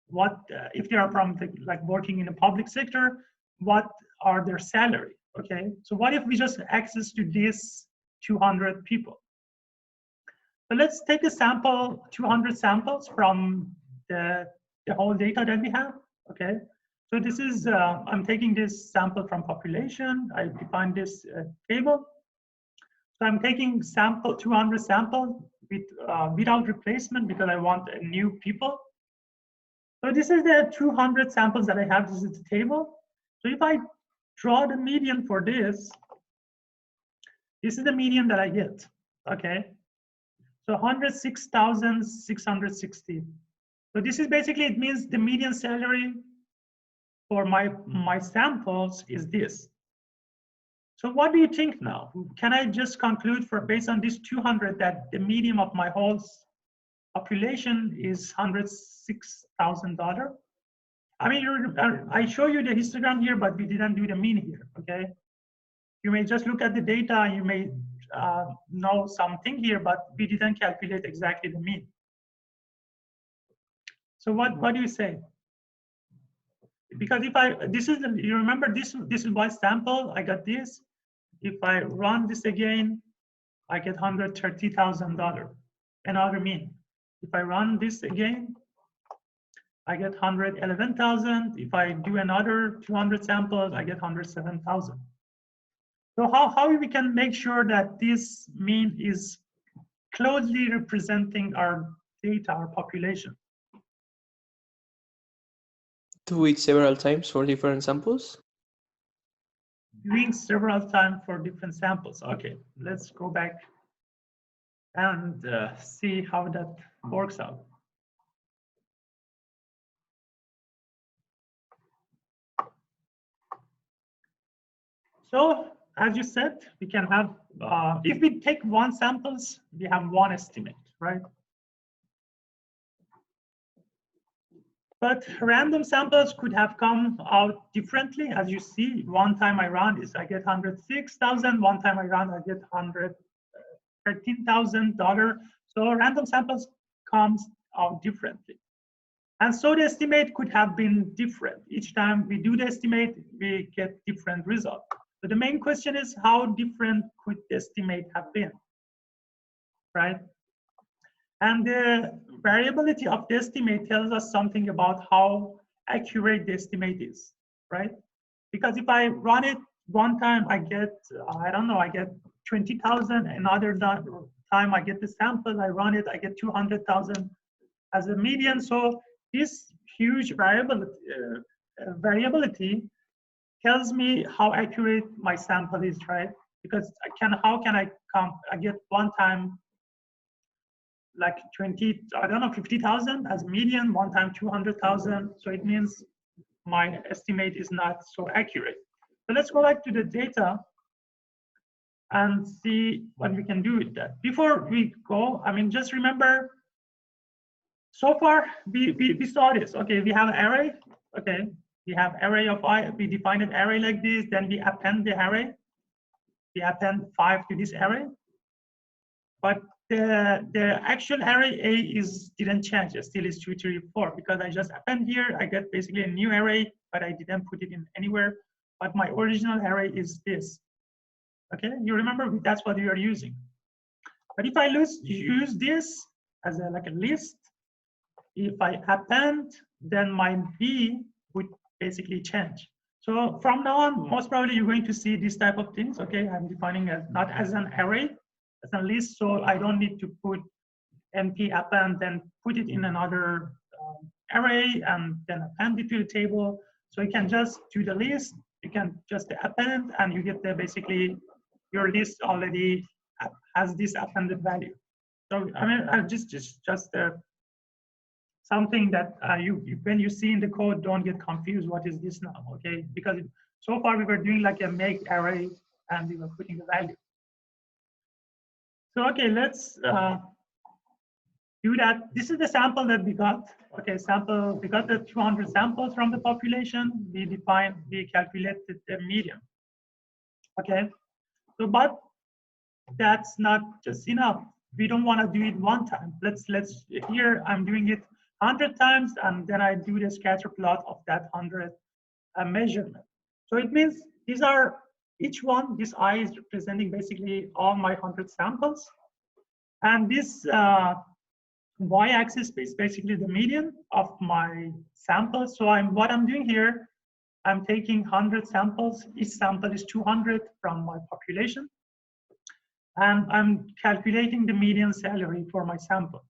what if they are from the, like working in a public sector, what are their salary? Okay, so what if we just access to this 200 people? So let's take a sample, 200 samples from the whole data that we have. Okay, so this is I'm taking this sample from population. I define this table. So I'm taking sample 200 sample with without replacement because I want new people. So this is the 200 samples that I have. This is the table. So if I draw the median for this is the median that I get. Okay, so 106,660. So this is basically, it means the median salary for my samples is this. So what do you think now? Can I just conclude for based on this 200 that the median of my whole population is $106,000? I mean, I show you the histogram here, but we didn't do the mean here, okay? You may just look at the data, you may know something here, but we didn't calculate exactly the mean. So what do you say? Because if this is you remember this is my sample, I got this. If I run this again, I get $130,000, another mean. If I run this again, I get 111,000. If I do another 200 samples, I get 107,000. So how we can make sure that this mean is closely representing our data, our population? Do it several times for different samples? Doing several times for different samples. Okay, let's go back and see how that works out. So as you said, we can have, if we take one samples, we have one estimate, right? But random samples could have come out differently. As you see, one time I run this, I get 106,000. One time I run, I get $113,000. So random samples comes out differently. And so the estimate could have been different. Each time we do the estimate, we get different results. So the main question is how different could the estimate have been, right? And the variability of the estimate tells us something about how accurate the estimate is, right? Because if I run it one time, I get, I don't know, I get 20,000. Another time I get the sample, I run it, I get 200,000 as a median. So this huge variability tells me how accurate my sample is, right? Because how can I get one time like 20, I don't know, 50,000 as median, one time 200,000. So it means my estimate is not so accurate. So let's go back to the data and see what we can do with that. Before we go, I mean, just remember, so far we saw this. Okay, we have an array. Okay, we have array of we define an array like this. Then we append the array. We append 5 to this array. But the actual array A didn't change. It still is 2, 3, 4 because I just append here. I get basically a new array, but I didn't put it in anywhere. But my original array is this. Okay, you remember that's what we are using. But if I use this as like a list, if I append, then my B would basically change. So from now on, most probably you're going to see this type of things. Okay, I'm defining as not as an array, as a list, so I don't need to put np append, then put it in another array and then append it to the table. So you can just do the list, you can just append, and you get the basically your list already has this appended value. So I mean, just something that when you see in the code, don't get confused. What is this now? Okay, because so far we were doing like a make array and we were putting the value. So okay, let's do that. This is the sample that we got. Okay, we got the 200 samples from the population. We calculated the median. Okay, so but that's not just enough. We don't want to do it one time. Let's here I'm doing it 100 times, and then I do the scatter plot of that 100 measurement. So it means these are each one. This I is representing basically all my 100 samples, and this y-axis is basically the median of my samples. So what I'm doing here, I'm taking 100 samples. Each sample is 200 from my population. And I'm calculating the median salary for my sample.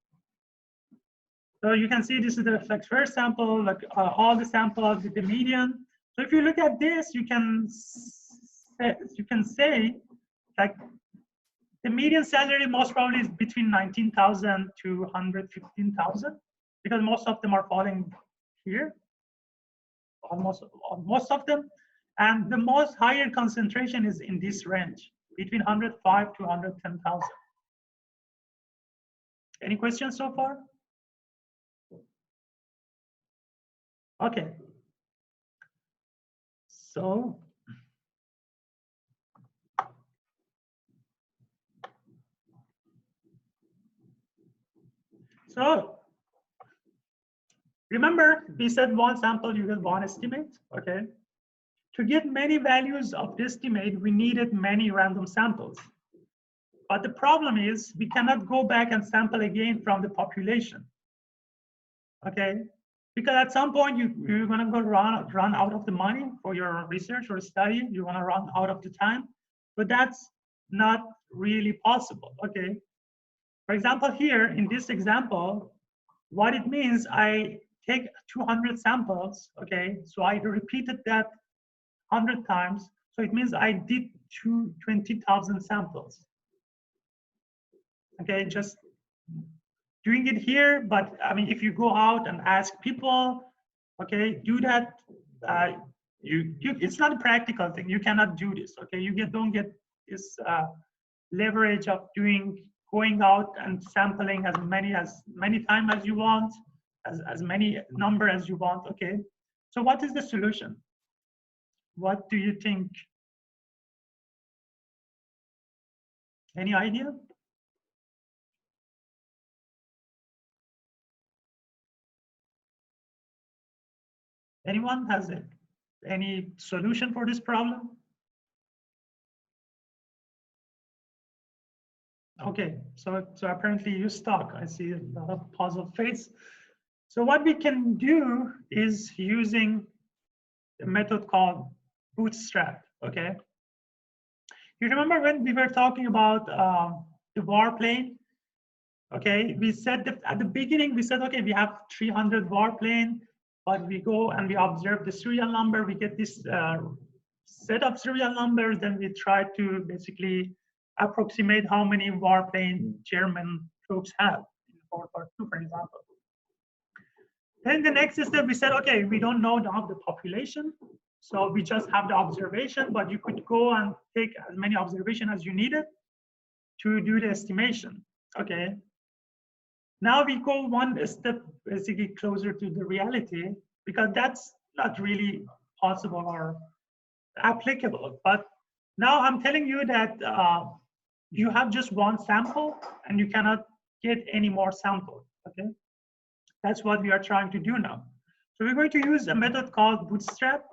So you can see this is the first sample, like all the samples with the median. So if you look at this, you can say like the median salary most probably is between 19,000 to 115,000, because most of them are falling here, almost most of them. And the most higher concentration is in this range, between 105 to 110,000. Any questions so far? Okay. So remember we said one sample you get one estimate. Okay. To get many values of the estimate, we needed many random samples. But the problem is we cannot go back and sample again from the population. Okay, because at some point you're gonna go run out of the money for your research or study. You're gonna run out of the time, but that's not really possible. Okay, for example, here in this example, what it means, I take 200 samples. Okay, so I repeated that 100 times. So it means I did 20,000 samples. Okay, just doing it here, but I mean, if you go out and ask people, okay, do that. It's not a practical thing. You cannot do this. Okay, you don't get this leverage of going out and sampling as many times as you want, as many number as you want. Okay, so what is the solution? What do you think? Any idea? Anyone has any solution for this problem? Okay, so apparently you stuck. I see a lot of puzzle face. So what we can do is using a method called bootstrap. Okay. You remember when we were talking about the var plane? Okay, we said that at the beginning we said, okay, we have 300 var plane, but we go and we observe the serial number. We get this set of serial numbers, then we try to basically approximate how many var plane German troops have in World War II, for example. Then the next step, we said, okay, we don't know the population, so we just have the observation, but you could go and take as many observations as you needed to do the estimation. Okay. Now we go one step basically closer to the reality, because that's not really possible or applicable. But now I'm telling you that you have just one sample and you cannot get any more samples. Okay, that's what we are trying to do now. So we're going to use a method called bootstrap.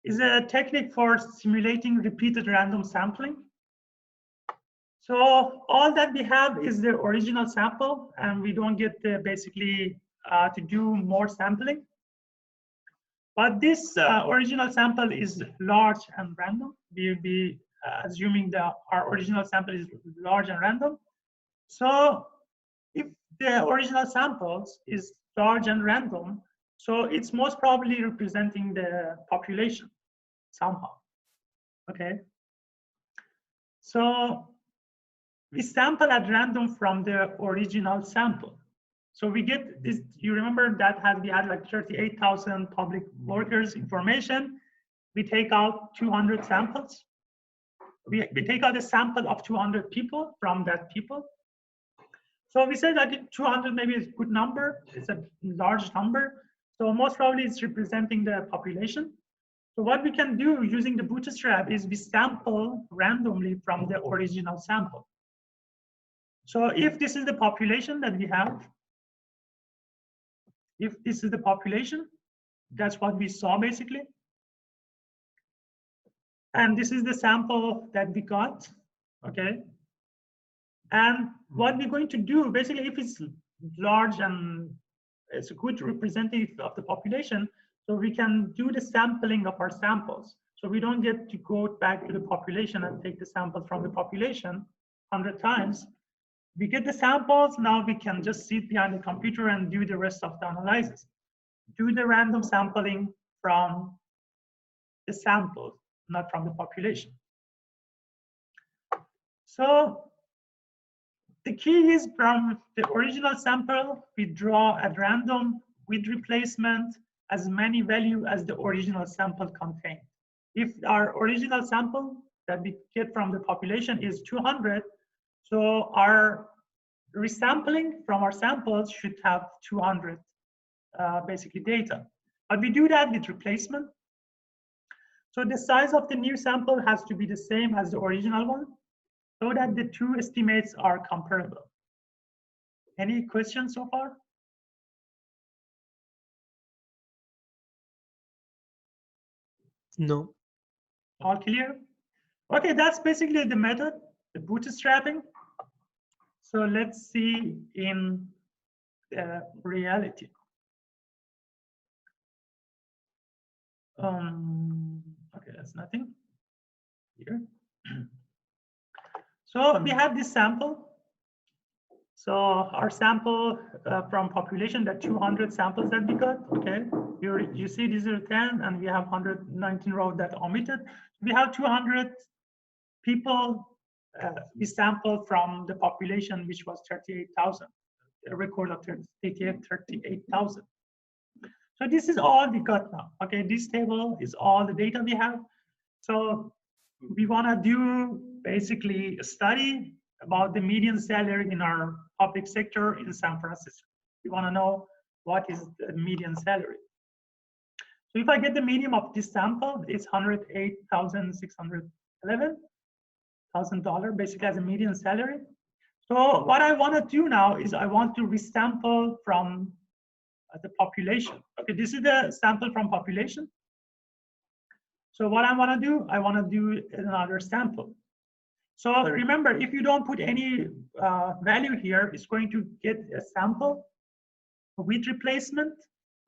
It's a technique for simulating repeated random sampling. So all that we have is the original sample, and we don't get basically to do more sampling. But this original sample is large and random. We'll be assuming that our original sample is large and random. So if the original samples is large and random, so it's most probably representing the population somehow. Okay. So we sample at random from the original sample. So we get this, you remember that we had like 38,000 public workers information. We take out 200 samples. We take out a sample of 200 people from that people. So we said that 200 maybe is a good number. It's a large number. So most probably it's representing the population. So what we can do using the bootstrap is we sample randomly from the original sample. So if this is the population that we have, if this is the population, that's what we saw basically. And this is the sample that we got, okay? And what we're going to do, basically, if it's large and it's a good representative of the population, so we can do the sampling of our samples. So we don't get to go back to the population and take the sample from the population 100 times. We get the samples, now we can just sit behind the computer and do the rest of the analysis. Do the random sampling from the samples, not from the population. So the key is from the original sample, we draw at random with replacement as many value as the original sample contained. If our original sample that we get from the population is 200, so our resampling from our samples should have 200 basically data. But we do that with replacement. So the size of the new sample has to be the same as the original one so that the two estimates are comparable. Any questions so far? No. All clear? Okay, that's basically the method, the bootstrapping. So let's see in reality. Okay, that's nothing here. So we have this sample. So our sample from population, that 200 samples that we got, okay? You see these are 10 and we have 119 rows that omitted. We have 200 people we sampled from the population, which was 38,000, a record of 38,000. So this is all we got now, okay? This table is all the data we have. So we wanna do basically a study about the median salary in our public sector in San Francisco. We wanna know what is the median salary. So if I get the median of this sample, it's $108,611 basically as a median salary. So what I wanna do now is I want to resample from the population. Okay, this is the sample from population. So what I want to do, I want to do another sample. So remember, if you don't put any value here, it's going to get a sample with replacement,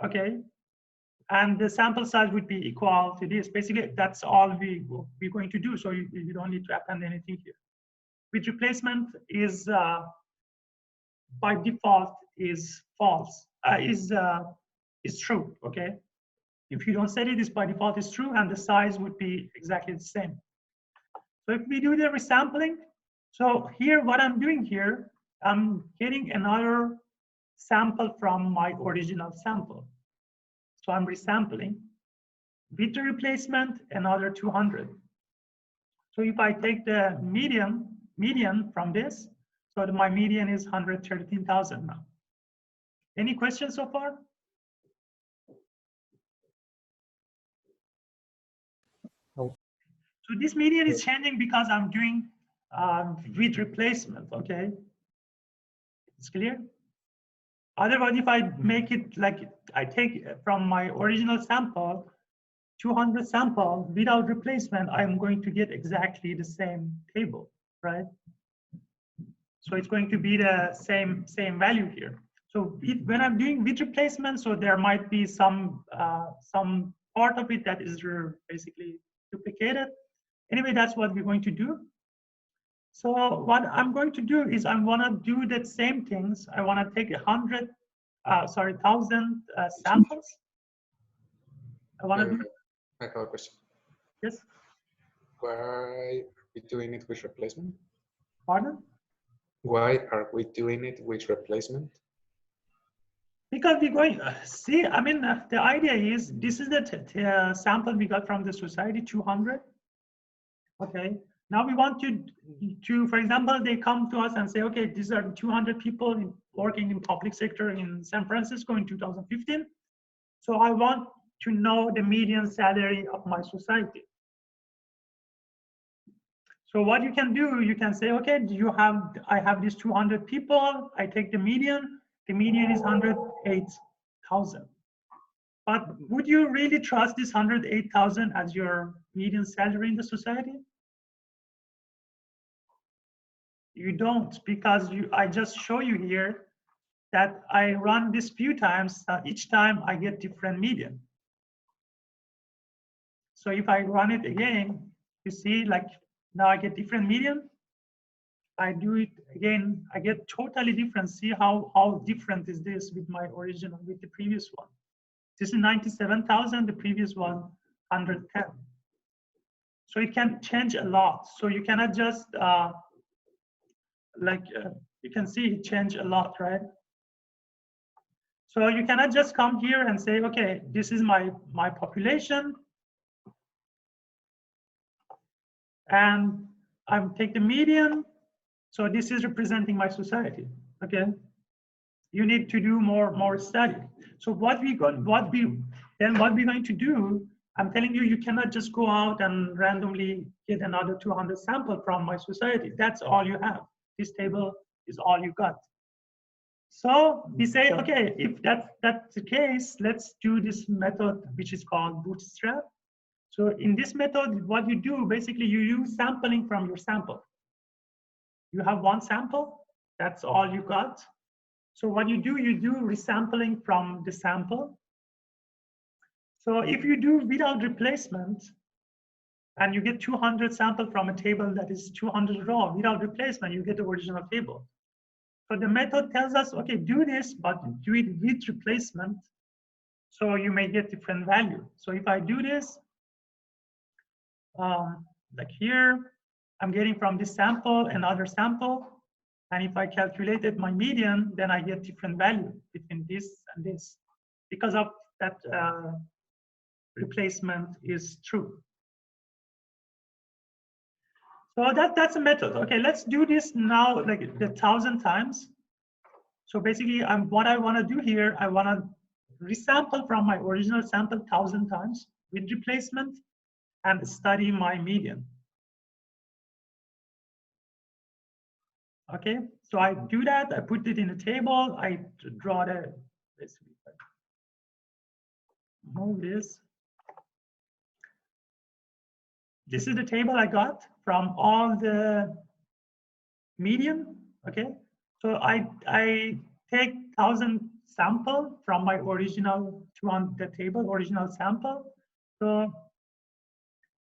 okay? And the sample size would be equal to this. Basically, that's all we're going to do. So you don't need to append anything here. With replacement is by default is false, is true, okay? If you don't set it, this by default is true, and the size would be exactly the same. So if we do the resampling, so here what I'm doing here, I'm getting another sample from my original sample. So I'm resampling with the replacement another 200. So if I take the median from this, so my median is 113,000 now. Any questions so far? So this median is changing because I'm doing with replacement, okay? It's clear? Otherwise, if I make it like I take from my original sample, 200 sample without replacement, I'm going to get exactly the same table, right? So it's going to be the same value here. So when I'm doing with replacement, so there might be some part of it that is basically duplicated. Anyway, that's what we're going to do. So what I'm going to do is I want to do the same things. I want to take 1,000 samples. I want to do. I have a question. Yes. Why we doing it with replacement? Pardon? Why are we doing it with replacement? Because we're going, see, I mean, the idea is, this is the sample we got from the society, 200. Okay, now we want to, for example, they come to us and say, okay, these are 200 people working in public sector in San Francisco in 2015. So I want to know the median salary of my society. So what you can do, you can say, okay, I have these 200 people, I take the median is 108,000. But would you really trust this 108,000 as your median salary in the society? You don't, because I just show you here that I run this few times, each time I get different median. So if I run it again, you see, like now I get different median. I do it again, I get totally different. See how different is this with my original, with the previous one. This is 97,000, the previous one, 110. So it can change a lot. So you cannot just, you can see it change a lot, right? So you cannot just come here and say, okay, this is my population. And I take the median. So this is representing my society, okay? You need to do more study. So what we're going to do, I'm telling you, you cannot just go out and randomly get another 200 sample from my society. That's all you have. This table is all you got. So we say, okay, if that's the case, let's do this method, which is called bootstrap. So in this method, what you do, basically you use sampling from your sample. You have one sample, that's all you got. So what you do resampling from the sample. So if you do without replacement, and you get 200 sample from a table that is 200 raw, without replacement, you get the original table. So the method tells us, okay, do this, but do it with replacement. So you may get different value. So if I do this, like here, I'm getting from this sample another sample. And if I calculated my median, then I get different value between this and this, because of that replacement is true. So that's a method. Okay, let's do this now, like the 1,000 times. So basically, what I want to do here, I want to resample from my original sample 1,000 times with replacement and study my median. Okay, so I do that, I put it in a table, I draw the, basically, move this. This is the table I got from all the median, okay? So I take 1,000 sample from my original, the table, original sample. So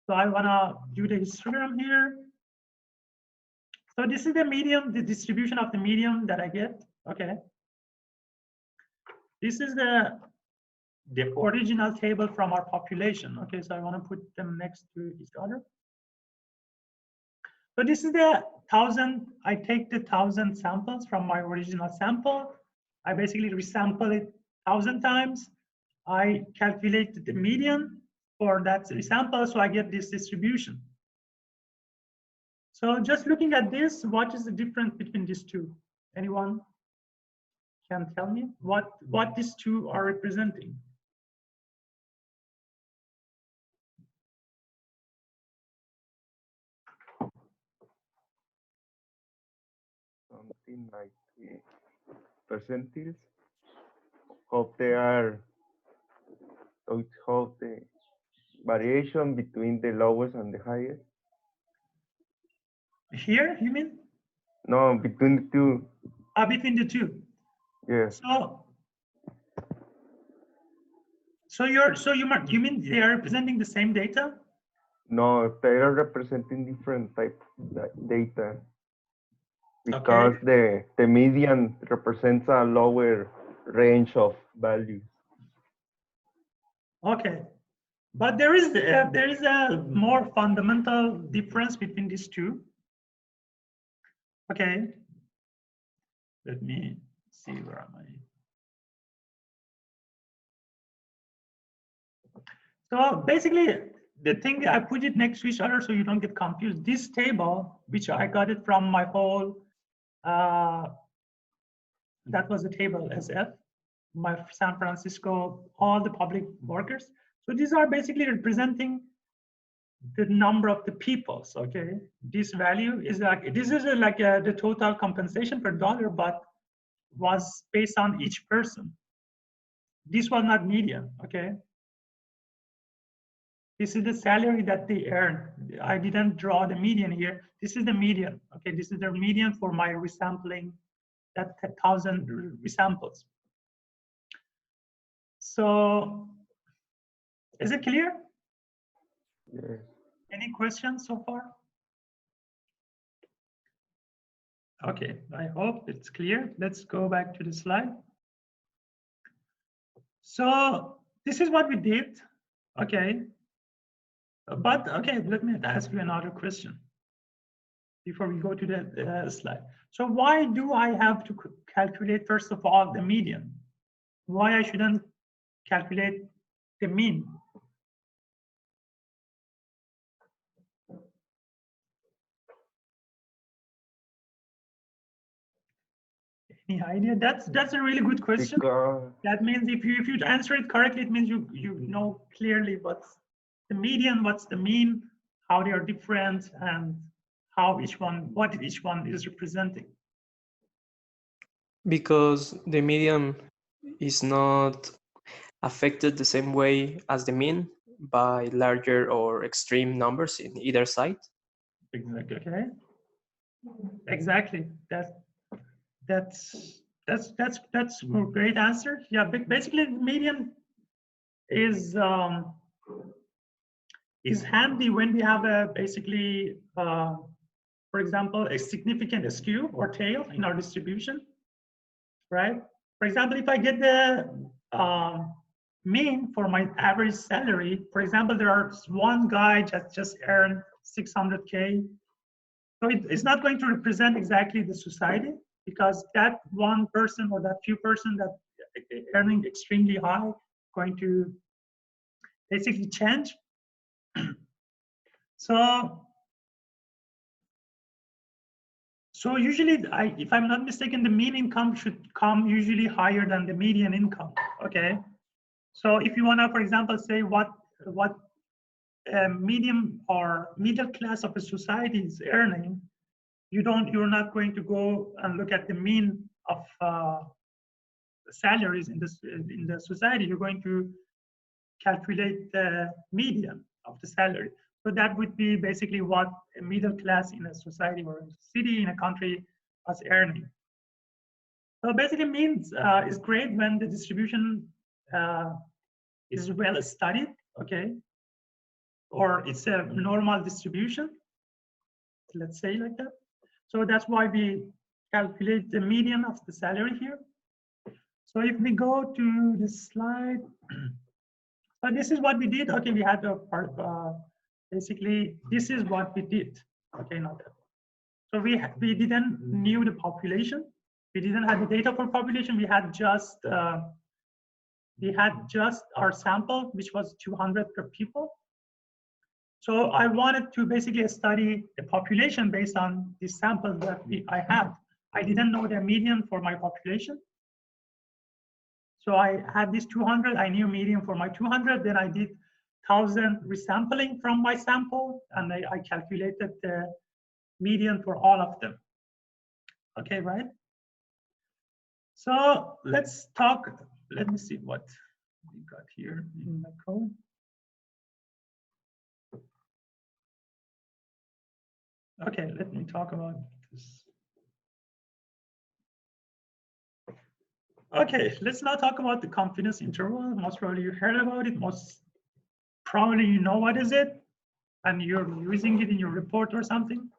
I wanna do the histogram here. So this is the median, the distribution of the median that I get, okay? This is the original table from our population, okay? So I wanna put them next to each other. So this is the 1,000, I take the 1,000 samples from my original sample. I basically resample it 1,000 times. I calculate the median for that resample, so I get this distribution. So just looking at this, what is the difference between these two? Anyone can tell me what these two are representing? Something like the percentiles, how they are, how the variation between the lowest and the highest. Here, you mean? No, between the two. Between the two. Yes. So you mean they are representing the same data? No, they are representing different type of data. Because okay, the median represents a lower range of values. Okay, But there is a more fundamental difference between these two. Okay, let me see, where am I? So basically, the thing, I put it next to each other so you don't get confused. This table, which I got it from my whole, that was the table SF, my San Francisco, all the public workers. So these are basically representing the number of the peoples. Okay, this value is like, this is like the total compensation per dollar, but was based on each person. This was not median. Okay, this is the salary that they earn. I didn't draw the median here. This is the median. Okay, this is the median for my resampling, that 1,000 resamples. So is it clear? Yes. Any questions so far? Okay, I hope it's clear. Let's go back to the slide. So this is what we did. Okay. But okay, let me ask you another question before we go to the slide. So why do I have to calculate, first of all, the median? Why I shouldn't calculate the mean? Any idea? That's a really good question. Because That means if you answer it correctly, it means you know clearly what's the median, what's the mean, how they are different, and how each one, what each one is representing. Because the median is not affected the same way as the mean by larger or extreme numbers in either side. Exactly. Okay. Exactly. That's a great answer. Yeah. Basically, the median is handy when we have a basically, for example, a significant skew or tail in our distribution, right? For example, if I get the mean for my average salary, for example, there are one guy that just earned 600K. So it's not going to represent exactly the society, because that one person or that few person that earning extremely high going to basically change. So usually, if I'm not mistaken, the mean income should come usually higher than the median income. Okay, so if you wanna, for example, say what medium or middle class of a society is earning, you're not going to go and look at the mean of salaries in the society. You're going to calculate the median of the salary. So that would be basically what a middle class in a society or a city in a country was earning. So basically means is great when the distribution is well studied, okay? Or it's a normal distribution, let's say like that. So that's why we calculate the median of the salary here. So if we go to the slide, so this is what we did. Okay, we had a part, basically, this is what we did. Okay, not that. So we didn't knew the population. We didn't have the data for population. We had just our sample, which was 200 per people. So I wanted to basically study the population based on the samples that I had. I didn't know the median for my population. So I had this 200, I knew median for my 200, then I did 1,000 resampling from my sample, and I calculated the median for all of them. Okay, right? So let's talk, let me see what we got here in the code. Okay, let me talk about this. Okay, let's now talk about the confidence interval. Most probably you heard about it. Most probably you know what is it, and you're using it in your report or something.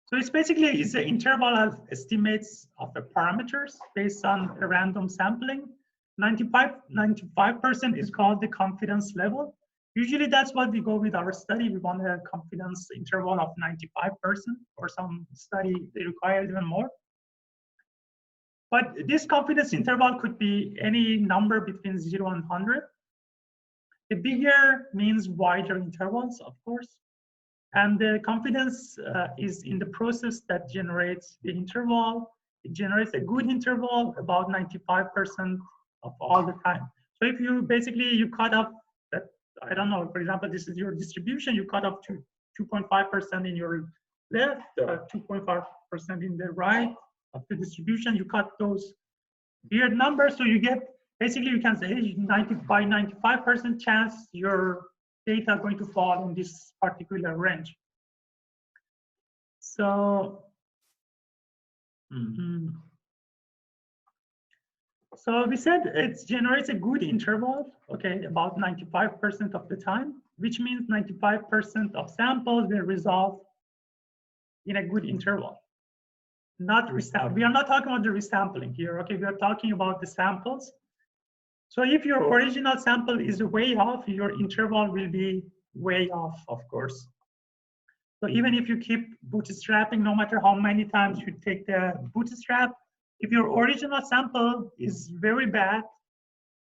So it's basically an interval of estimates of the parameters based on a random sampling. 95% is called the confidence level. Usually that's what we go with our study. We want a confidence interval of 95%, or some study they require even more. But this confidence interval could be any number between 0 and 100. The bigger means wider intervals, of course. And the confidence is in the process that generates the interval. It generates a good interval about 95% of all the time. So if you basically, you cut off that, I don't know, for example, this is your distribution, you cut off 2.5% in your left, 2.5% in the right of the distribution, you cut those weird numbers, so you get, basically you can say by 95% chance your data are going to fall in this particular range. So, so we said it generates a good interval, okay, about 95% of the time, which means 95% of samples will resolve in a good interval. Not we are not talking about the resampling here, okay? We are talking about the samples. So if your original sample is way off, your interval will be way off, of course. So even if you keep bootstrapping, no matter how many times you take the bootstrap, if your original sample is very bad,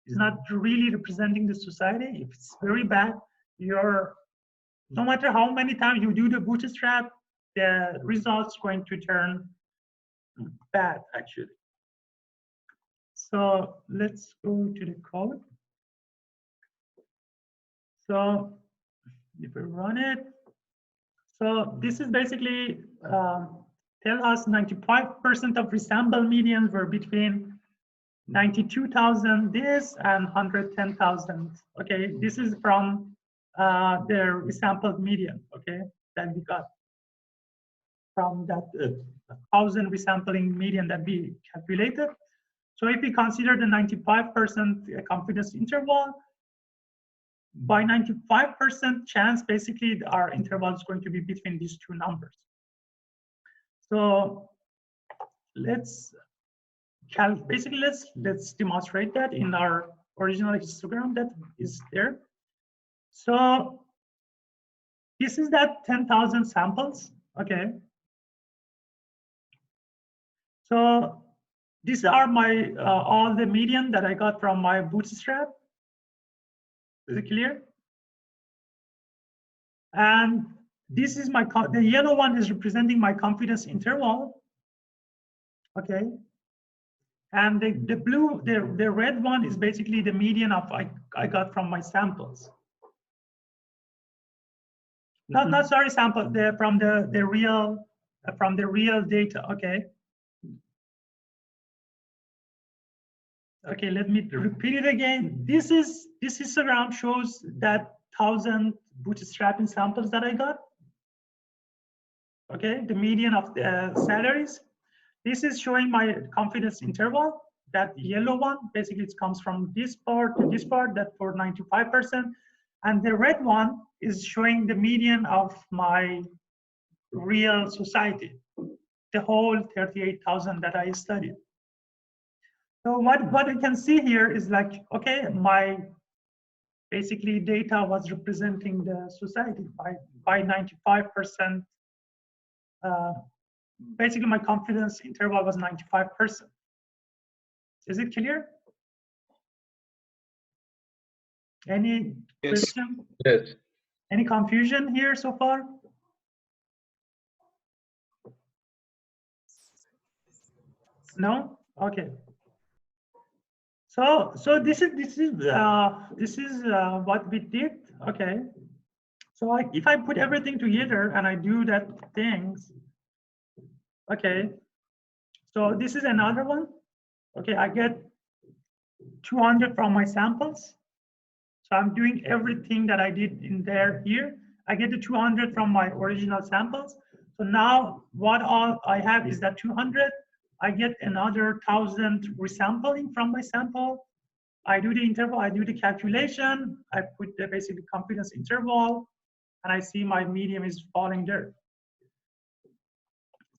is not really representing the society, if it's very bad, no matter how many times you do the bootstrap, the results going to turn bad, actually. So let's go to the code. So if we run it, so this is basically tell us 95% of resample medians were between 92,000 this and 110,000. Okay, this is from their resampled median. Okay, that we got from that 1,000 resampling median that we calculated. So if we consider the 95% confidence interval, by 95% chance, basically our interval is going to be between these two numbers. So let's demonstrate that in our original histogram that is there. So this is that 10,000 samples, okay? So these are my all the median that I got from my bootstrap. Is it clear? And this is my, the yellow one is representing my confidence interval. Okay. And the blue, the red one is basically the median of I got from my samples. Not sorry, sample, from the real data, okay. Okay, let me repeat it again. This histogram shows that 1,000 bootstrapping samples that I got. Okay, the median of the salaries. This is showing my confidence interval. That yellow one, basically it comes from this part to this part, that for 95%. And the red one is showing the median of my real society, the whole 38,000 that I studied. So what I can see here is like, okay, my basically data was representing the society by 95%. Basically my confidence interval was 95%. Is it clear? Any question? Yes. Any confusion here so far? No? Okay. So this is what we did. Okay. So if I put everything together and I do that things, okay. So this is another one. Okay, I get 200 from my samples. So I'm doing everything that I did in there here. I get the 200 from my original samples. So now what all I have is that 200. I get another 1,000 resampling from my sample. I do the interval, I do the calculation, I put the basic confidence interval, and I see my median is falling there.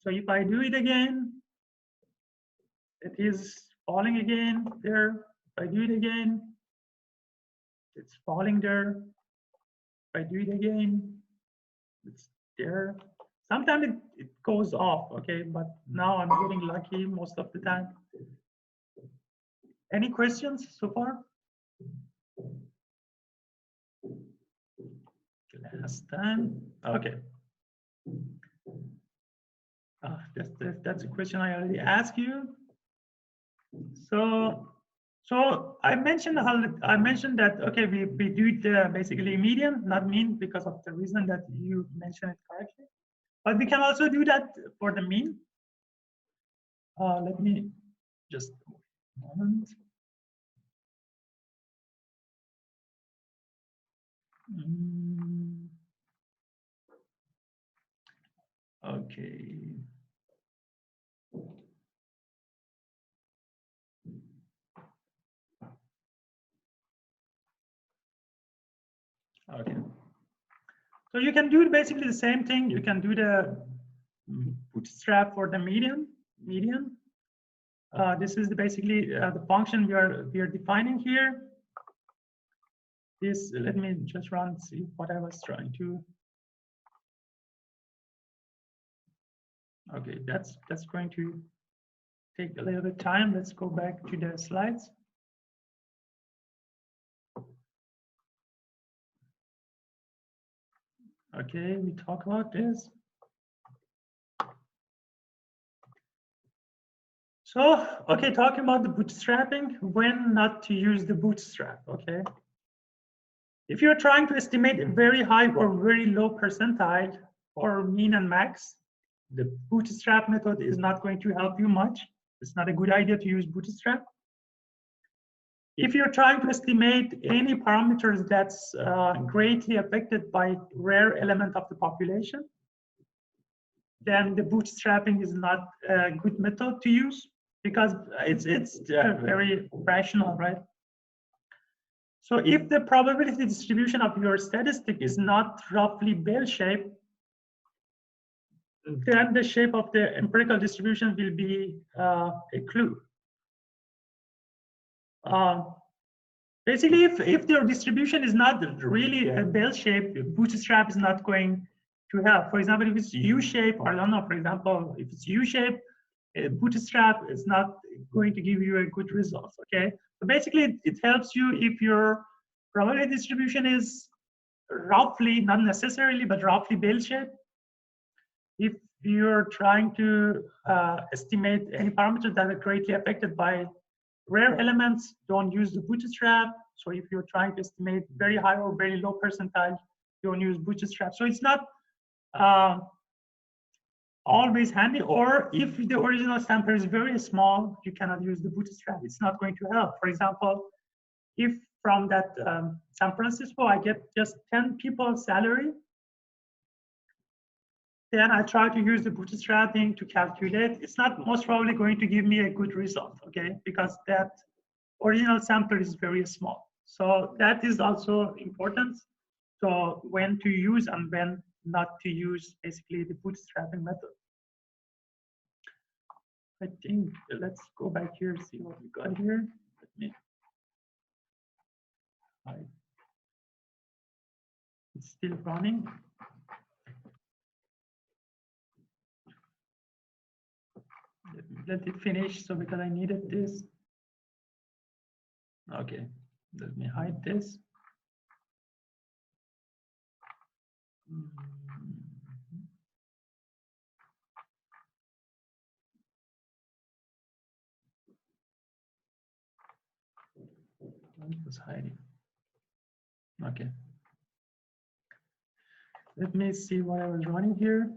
So if I do it again, it is falling again there. If I do it again, it's falling there. If I do it again, it's there. Sometimes it goes off, okay, but now I'm getting lucky most of the time. Any questions so far? Last time, okay. That's a question I already asked you. So I mentioned that, okay, we do it basically median, not mean, because of the reason that you mentioned it correctly. But we can also do that for the mean. Let me just a moment. Okay. Okay. So you can do basically the same thing. You can do the bootstrap for the median. This is basically the function we are defining here. This, let me just run, see what I was trying to. Okay, that's going to take a little bit of time. Let's go back to the slides. Okay, we talk about this. So, okay, talking about the bootstrapping, when not to use the bootstrap, okay? If you're trying to estimate a very high or very low percentile or mean and max, the bootstrap method is not going to help you much. It's not a good idea to use bootstrap. If you're trying to estimate any parameters that's greatly affected by rare element of the population, then the bootstrapping is not a good method to use because it's very rational, right? So if the probability distribution of your statistic is not roughly bell-shaped, then the shape of the empirical distribution will be a clue. Basically, if your distribution is not really a bell-shaped, bootstrap is not going to help. For example, if it's U-shape, or I don't know, for example, if it's U-shape, bootstrap is not going to give you a good result, okay? So basically, it helps you if your probability distribution is roughly, not necessarily, but roughly bell-shaped. If you're trying to estimate any parameters that are greatly affected by rare elements, don't use the bootstrap. So if you're trying to estimate very high or very low percentile, don't use bootstrap. So it's not always handy, or if the original sample is very small, you cannot use the bootstrap. It's not going to help. For example, if from that San Francisco, I get just 10 people's salary, then I try to use the bootstrapping to calculate. It's not most probably going to give me a good result, okay? Because that original sample is very small. So that is also important. So when to use and when not to use basically the bootstrapping method. I think let's go back here, see what we got here. Let me hide. It's still running. Let it finish. So because I needed this. Okay, let me hide this. It was hiding. Okay. Let me see what I was running here.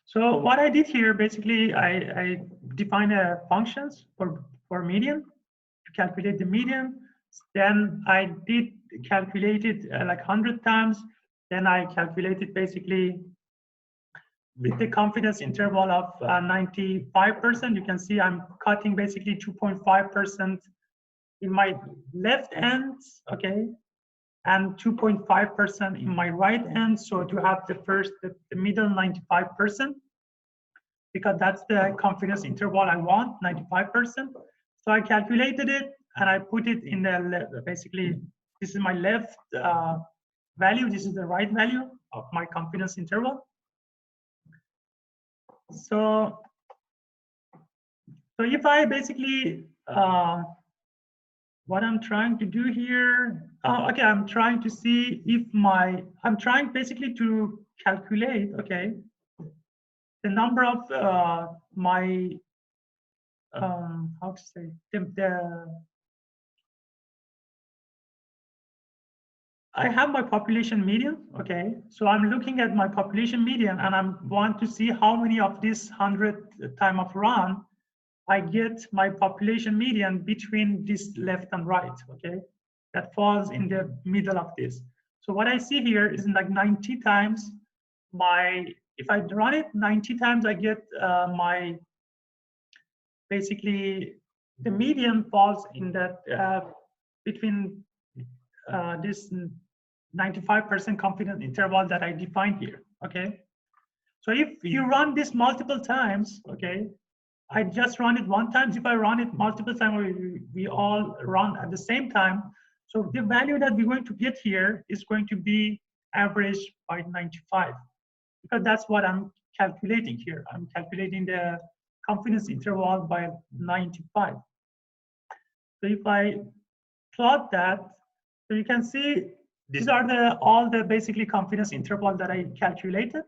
So what I did here, basically, I defined functions for median to calculate the median. Then I did calculate it like 100 times. Then I calculated basically with the confidence interval of 95%. You can see I'm cutting basically 2.5% in my left end, okay, and 2.5% in my right end. So to have the middle 95%, because that's the confidence interval I want, 95%. So I calculated it and I put it in the basically, this is my left value. This is the right value of my confidence interval. So if I basically, what I'm trying to do here, okay, I'm trying to see if I'm trying basically to calculate, okay, the number of my, how to say, I have my population median, okay? So I'm looking at my population median and I want to see how many of this 100 time of run I get my population median between this left and right, okay? That falls in the middle of this. So what I see here is like 90 times if I run it 90 times, I get my, basically the median falls in that between this 95% confidence interval that I defined here, okay? So if you run this multiple times, okay, I just run it one time. If I run it multiple times, we all run at the same time. So the value that we're going to get here is going to be average by 95, because that's what I'm calculating here. I'm calculating the confidence interval by 95. So if I plot that, so you can see these are all the basically confidence interval that I calculated.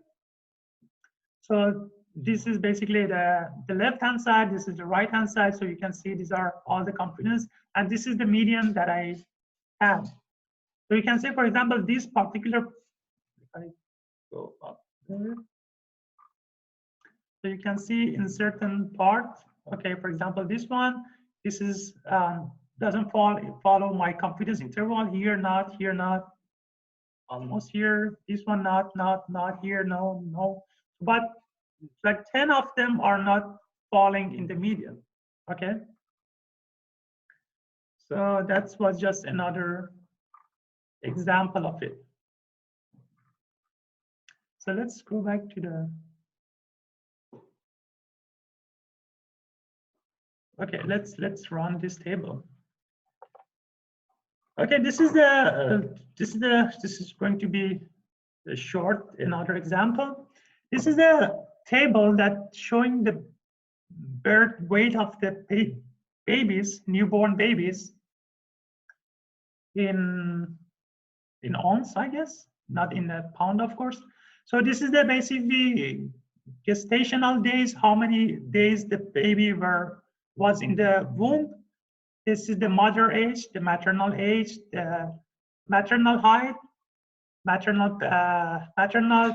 So this is basically the left-hand side, this is the right-hand side. So you can see these are all the confidence, and this is the median that I have. So you can say, for example, this particular, if I go up there, so you can see in certain part, okay, for example, this one, this is doesn't follow my confidence interval, here not, almost here, this one not here, no, but like 10 of them are not falling in the median, okay? So that was just another example of it. So let's go back to the, okay, let's run this table. Okay, this is going to be a short, another example. This is the table that showing the birth weight of the babies, newborn babies, in ounce, I guess, not in a pound, of course. So this is the basically gestational days, how many days the baby was in the womb. This is the mother age, the maternal age, the maternal height, maternal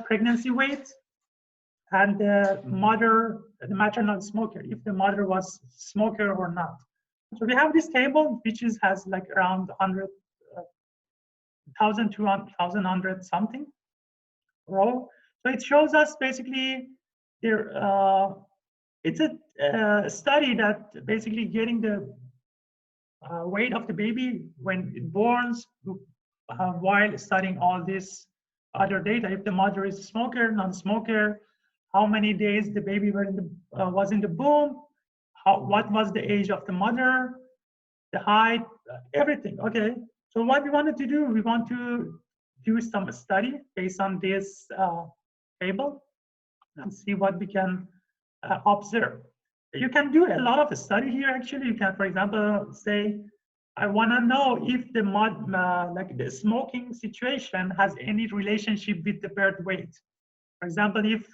pregnancy weight, and the maternal smoker, if the mother was smoker or not. So we have this table, which has like around 1,000 to 1,100 something row. So it shows us basically there. It's a study that basically getting the weight of the baby when it borns, while studying all this other data. If the mother is a smoker, non-smoker, how many days the baby was in the womb, what was the age of the mother, the height, everything. Okay. So what we wanted to do, we want to do some study based on this table and see what we can observe. You can do a lot of study here. Actually, you can, for example, say, I want to know if the like the smoking situation has any relationship with the birth weight. For example, if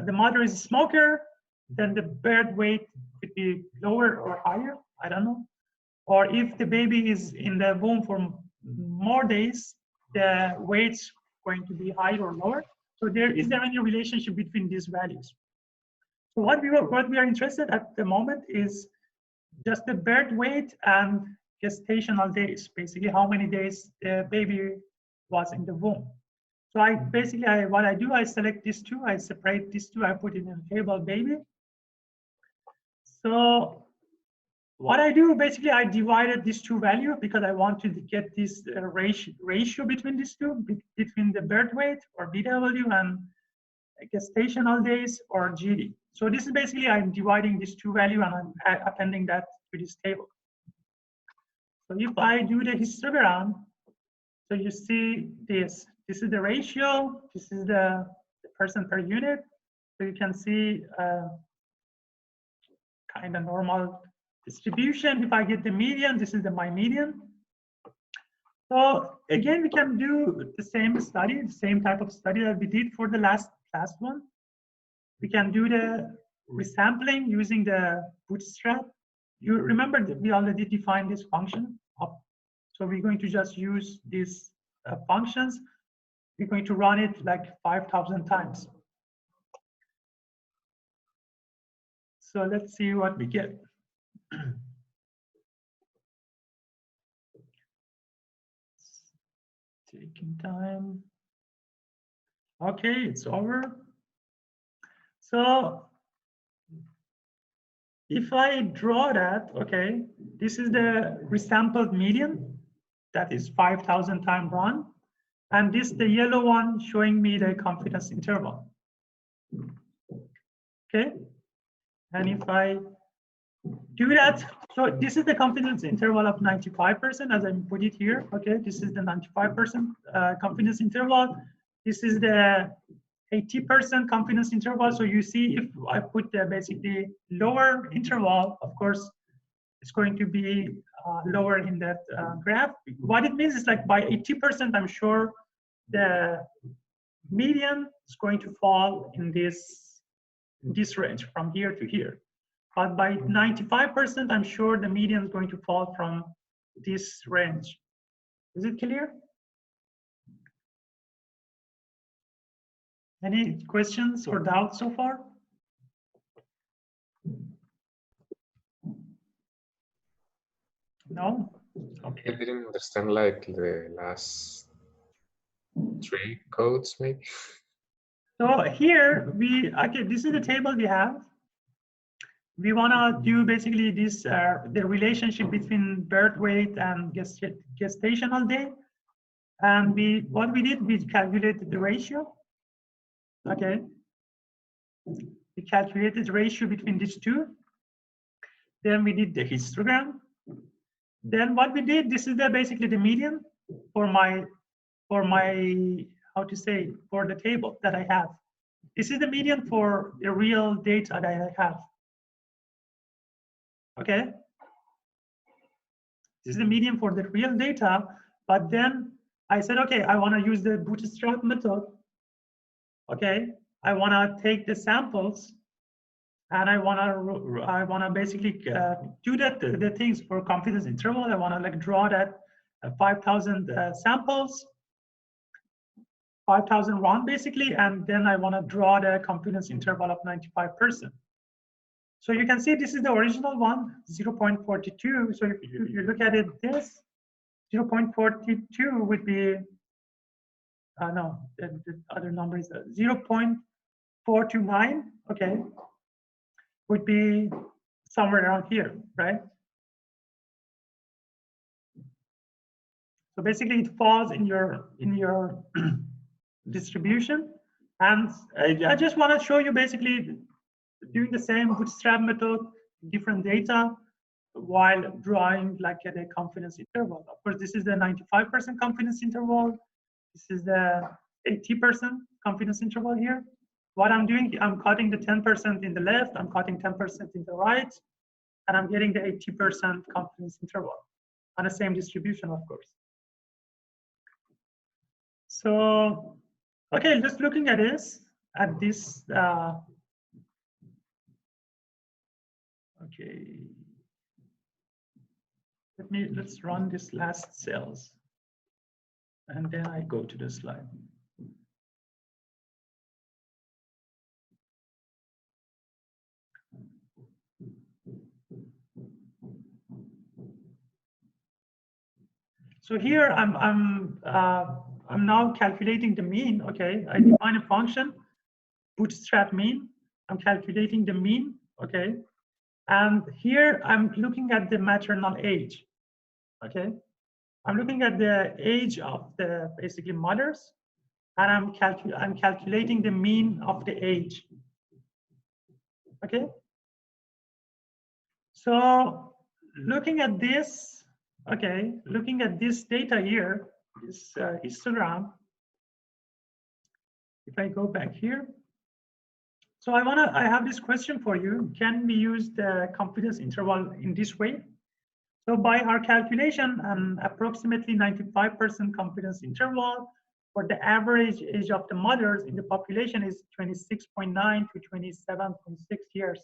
the mother is a smoker, then the birth weight could be lower or higher. I don't know. Or if the baby is in the womb for more days, the weight's going to be higher or lower. So is there any relationship between these values? So what we are interested at the moment is just the birth weight and gestational days, basically how many days the baby was in the womb. So what I do, I select these two, I separate these two, I put it in a table baby. So what I do, basically, I divided these two values because I want to get this ratio between these two, between the birth weight or BW and gestational days or GD. So this is basically, I'm dividing these two values and I'm appending that to this table. So if I do the histogram, So you see this. This is the ratio. This is the person per unit. So you can see kind of normal distribution. If I get the median, this is my median. So again, we can do the same study, the same type of study that we did for the last one. We can do the resampling using the bootstrap. You remember that we already defined this function. So we're going to just use these functions. We're going to run it like 5,000 times. So let's see what we get. Taking time. Okay, it's over. So if I draw that, okay, this is the resampled median. That is 5,000 time run. And this, the yellow one, showing me the confidence interval. Okay. And if I do that, so this is the confidence interval of 95%, as I put it here. Okay, this is the 95% confidence interval. This is the 80% confidence interval. So you see, if I put the basically lower interval, of course, it's going to be lower in that graph. What it means is like by 80%, I'm sure the median is going to fall in this range from here to here. But by 95%, I'm sure the median is going to fall from this range. Is it clear? Any questions or doubts so far? No? Okay. I didn't understand like the last 3 codes maybe. So here okay, this is the table we have. We want to do basically this, the relationship between birth weight and gestational day. And what we did, we calculated the ratio. Okay. We calculated the ratio between these two. Then we did the histogram. Then what we did, this is basically the median for my, how to say, for the table that I have. This is the median for the real data that I have. Okay. This is the median for the real data, but then I said, okay, I want to use the bootstrap method. Okay, I want to take the samples, and I want to basically do the things for confidence interval. I want to like draw that 5,000 samples, 5,000 run basically, and then I want to draw the confidence interval of 95%. So you can see this is the original one, 0.42. So if you look at it, this 0.42 would be, no, the other number is 0.429, okay, would be somewhere around here, right? So basically it falls in your distribution. And I just want to show you basically doing the same bootstrap method, different data, while drawing like the confidence interval. Of course, this is the 95% confidence interval. This is the 80% confidence interval here. What I'm doing, I'm cutting the 10% in the left, I'm cutting 10% in the right, and I'm getting the 80% confidence interval on the same distribution, of course. So, okay, just looking at this, okay, let's run this last cells, and then I go to the slide. So here I'm now calculating the mean. Okay, I define a function, bootstrap mean. I'm calculating the mean. Okay, and here I'm looking at the maternal age. Okay, I'm looking at the age of the basically mothers, and I'm calculating the mean of the age. Okay, so looking at this, okay, looking at this data here, this histogram, if I go back here, so I have this question for you. Can we use the confidence interval in this way? So by our calculation, an approximately 95% confidence interval for the average age of the mothers in the population is 26.9 to 27.6 years.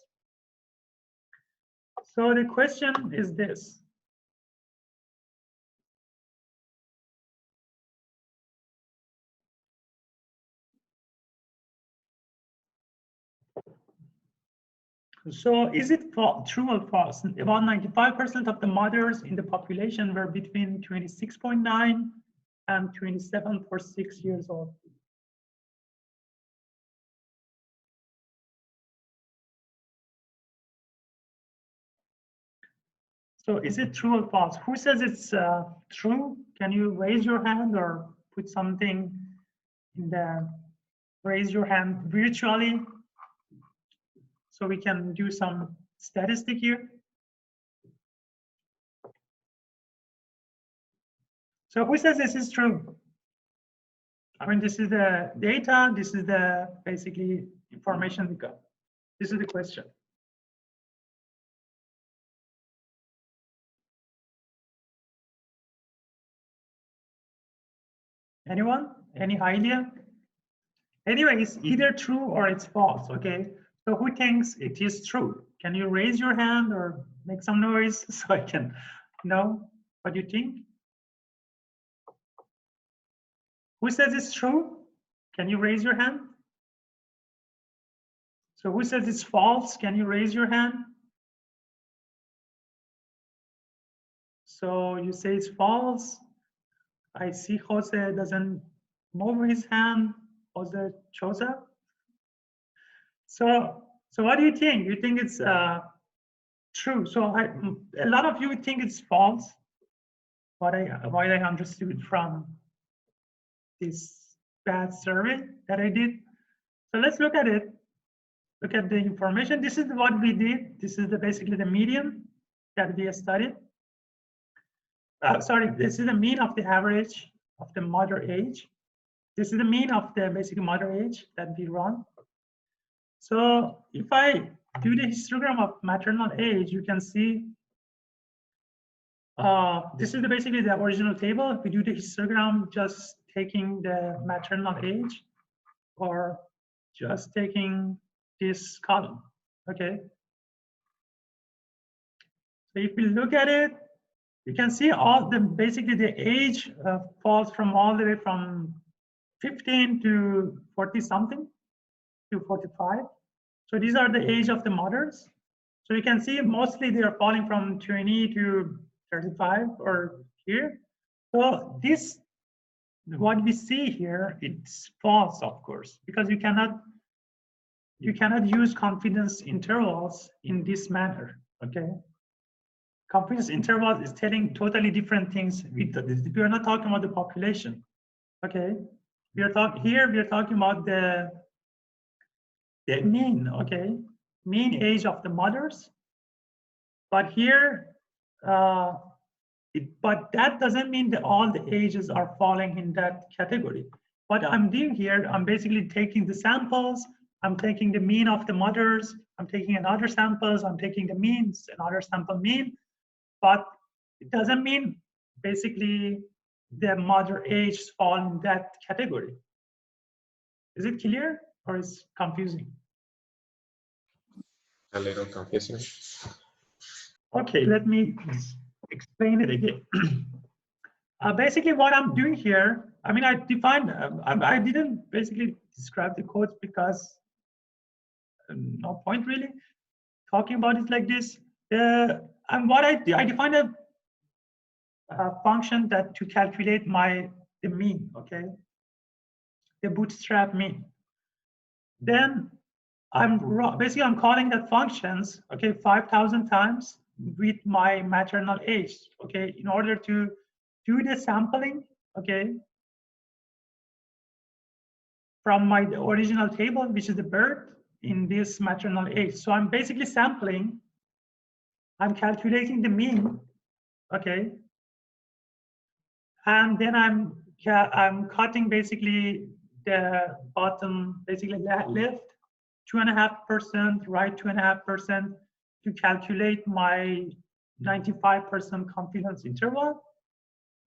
So the question is this. So is it true or false? About 95% of the mothers in the population were between 26.9 and 27.6 years old. So is it true or false? Who says it's true? Can you raise your hand or put something in the raise your hand virtually so we can do some statistic here? So who says this is true? I mean, this is the data, this is the basically information we got. This is the question. Anyone? Any idea? Anyway, it's either true or it's false, okay? So who thinks it is true? Can you raise your hand or make some noise so I can know what you think? Who says it's true? Can you raise your hand? So who says it's false? Can you raise your hand? So you say it's false. I see Jose doesn't move his hand. Jose Chosa. So what do you think? You think it's true? So a lot of you think it's false. What I understood from this bad survey that I did. So let's look at it. Look at the information. This is what we did. This is basically the median that we studied. Sorry, this is the mean of the average of the mother age. This is the mean of the basic mother age that we run. So if I do the histogram of maternal age, you can see this is basically the original table. If we do the histogram just taking the maternal age or just taking this column, okay? So if we look at it, you can see all the basically the age falls from all the way from 15 to 40 something to 45. So these are the age of the mothers. So you can see mostly they are falling from 20 to 35 or here. So this, what we see here, it's false, of course, because you cannot use confidence intervals in this manner, okay? Confidence interval is telling totally different things. We are not talking about the population, okay? We are talking about the mean, okay? Mean age of the mothers. But here, but that doesn't mean that all the ages are falling in that category. What I'm doing here, I'm basically taking the samples, I'm taking the mean of the mothers, I'm taking another samples, I'm taking the means, another sample mean, but it doesn't mean basically the mother age fall in that category. Is it clear or is confusing? A little confusing. Okay, let me explain it again. Basically, what I'm doing here, I mean, I defined, I didn't basically describe the codes because no point really talking about it like this. And what I defined a function that to calculate the mean, okay, the bootstrap mean. Then I'm calling that functions, okay, 5,000 times with my maternal age, okay, in order to do the sampling, okay, from my original table, which is the birth in this maternal age. So I'm basically sampling, I'm calculating the mean, okay, and then I'm Yeah, I'm cutting basically the bottom, basically left 2.5%, right 2.5% to calculate my 95% confidence interval.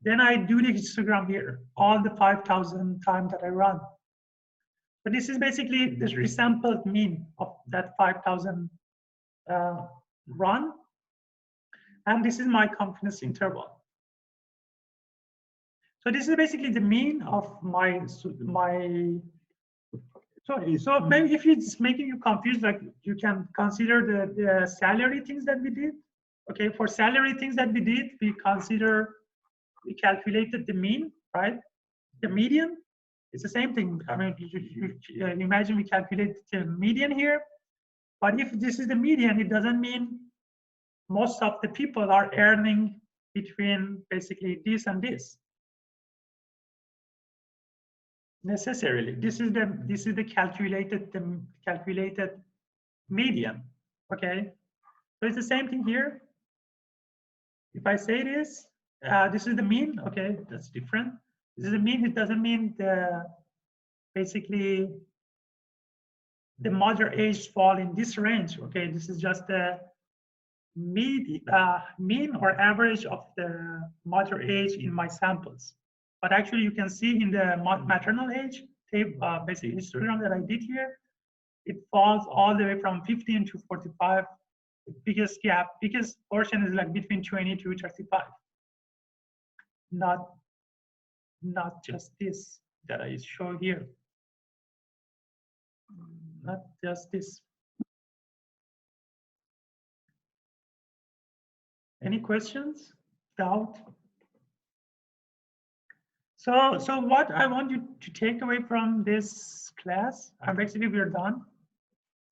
Then I do the histogram here, all the 5,000 times that I run. But this is basically the resampled mean of that 5,000 run. And this is my confidence interval. So this is basically the mean of sorry, so maybe if it's making you confused, like you can consider the salary things that we did. Okay, for salary things that we did, we calculated the mean, right? The median, it's the same thing. I mean, you imagine we calculate the median here, but if this is the median, it doesn't mean most of the people are earning between basically this and this. Necessarily, this is the calculated median. Okay, so it's the same thing here. If I say this is the mean. Okay, that's different. This is the mean. It doesn't mean basically the moderate age fall in this range. Okay, this is just the mean or average of the moderate age in my samples. But actually, you can see in the maternal age table, basically histogram that I did here, it falls all the way from 15 to 45. The biggest gap, biggest portion is like between 20 to 35. Not just this that I show here. Not just this. Any questions? Doubt? So what I want you to take away from this class, and basically we're done.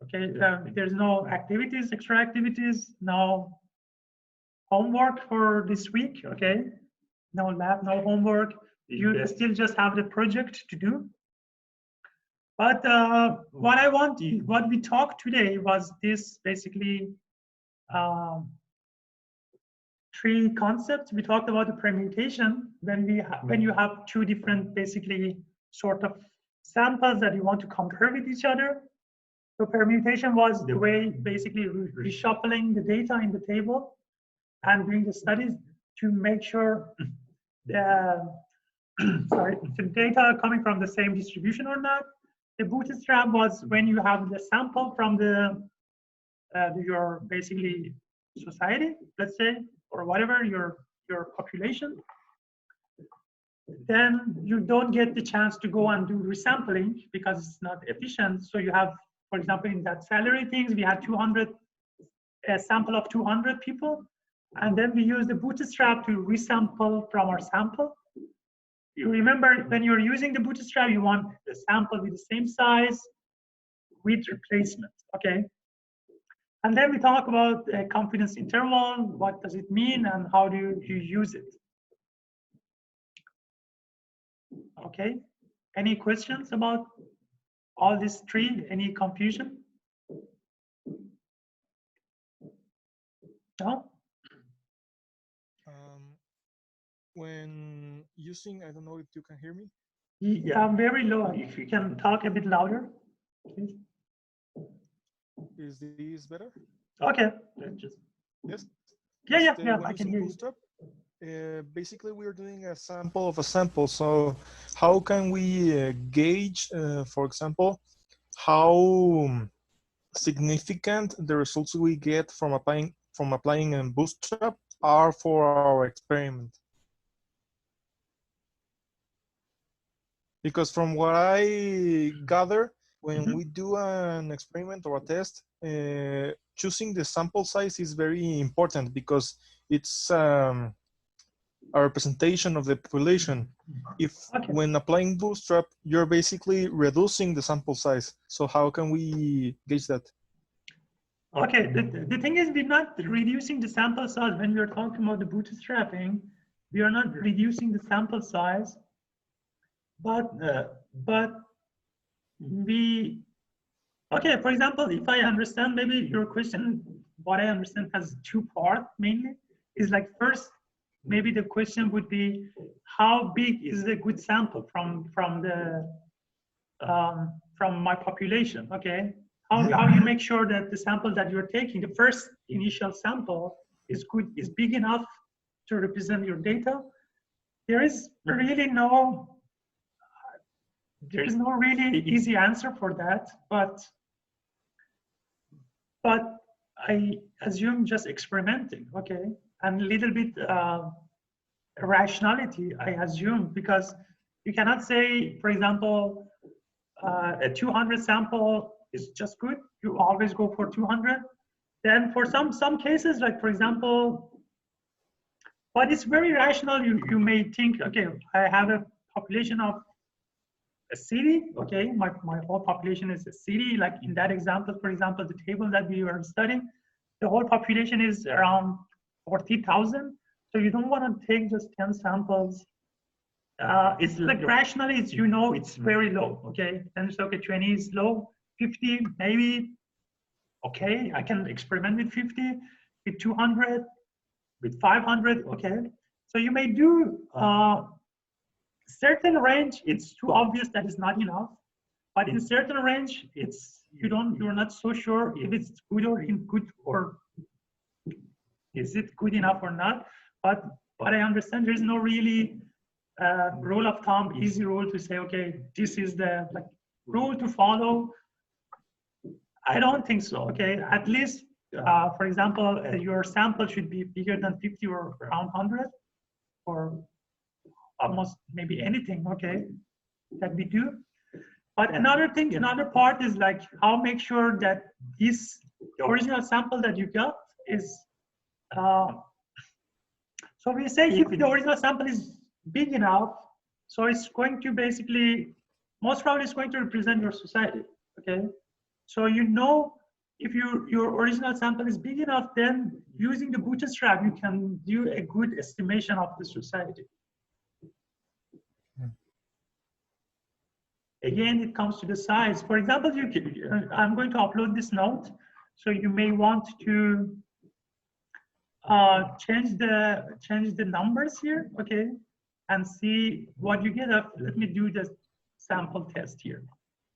Okay, there's no activities, extra activities, no homework for this week. Okay, no lab, no homework. You still just have the project to do. But what we talked today was this basically three concepts. We talked about the permutation when you have two different basically sort of samples that you want to compare with each other. So permutation was the way basically reshuffling the data in the table and doing the studies to make sure the the data coming from the same distribution or not. The bootstrap was when you have the sample from your basically society, let's say, or whatever your population. Then you don't get the chance to go and do resampling because it's not efficient. So you have, for example, in that salary things, we had a sample of 200 people, and then we use the bootstrap to resample from our sample. You remember when you're using the bootstrap, you want the sample with the same size with replacement, okay? And then we talk about confidence interval, what does it mean, and how do you use it? Okay, any questions about all these three? Any confusion? No? When using, I don't know if you can hear me. Yeah, I'm very low. If you can talk a bit louder, please. Is this better? Okay. Yes. Yeah, I can hear you. Bootstrap, basically, we're doing a sample of a sample. So how can we gauge, for example, how significant the results we get from applying a Bootstrap are for our experiment? Because from what I gather, when we do an experiment or a test, choosing the sample size is very important because it's a representation of the population. If when applying Bootstrap, you're basically reducing the sample size. So how can we gauge that? Okay, the thing is, we're not reducing the sample size. When we're talking about the bootstrapping, we are not reducing the sample size, but we, okay, for example, if I understand, maybe your question, what I understand has two parts mainly, is like first, maybe the question would be, how big is the good sample from my population? Okay, how you make sure that the sample that you're taking, the first initial sample, is big enough to represent your data? There is really no really easy answer for that, but I assume just experimenting, okay, and a little bit rationality, I assume, because you cannot say, for example, a 200 sample is just good. You always go for 200. Then for some cases, like for example, but it's very rational. You may think, okay, I have a population of a city. Okay, my whole population is a city. Like in that example, for example, the table that we were studying, the whole population is around 40,000. So you don't want to take just 10 samples. It's like rationally, it's, you know, it's very low. Okay, then it's okay, 20 is low, 50 maybe. Okay, I can experiment with 50, with 200, with 500. Okay, so you may do certain range. It's too obvious that it's not enough, but in certain range, it's you're not so sure if it's good or is it good enough or not. But I understand there's no really rule of thumb, easy rule to say, okay, this is the rule to follow. I don't think so. Okay, at least for example, your sample should be bigger than 50 or around 100, or almost maybe anything. Okay, that we do. But another part is like how make sure that the original sample that you got is. So we say if the original sample is big enough, so it's going to basically, most probably it's going to represent your society, okay? So you know, if your original sample is big enough, then using the bootstrap, you can do a good estimation of the society. Again, it comes to the size. For example, I'm going to upload this note, so you may want to change the numbers here, okay, and see what you get. Let me do the sample test here.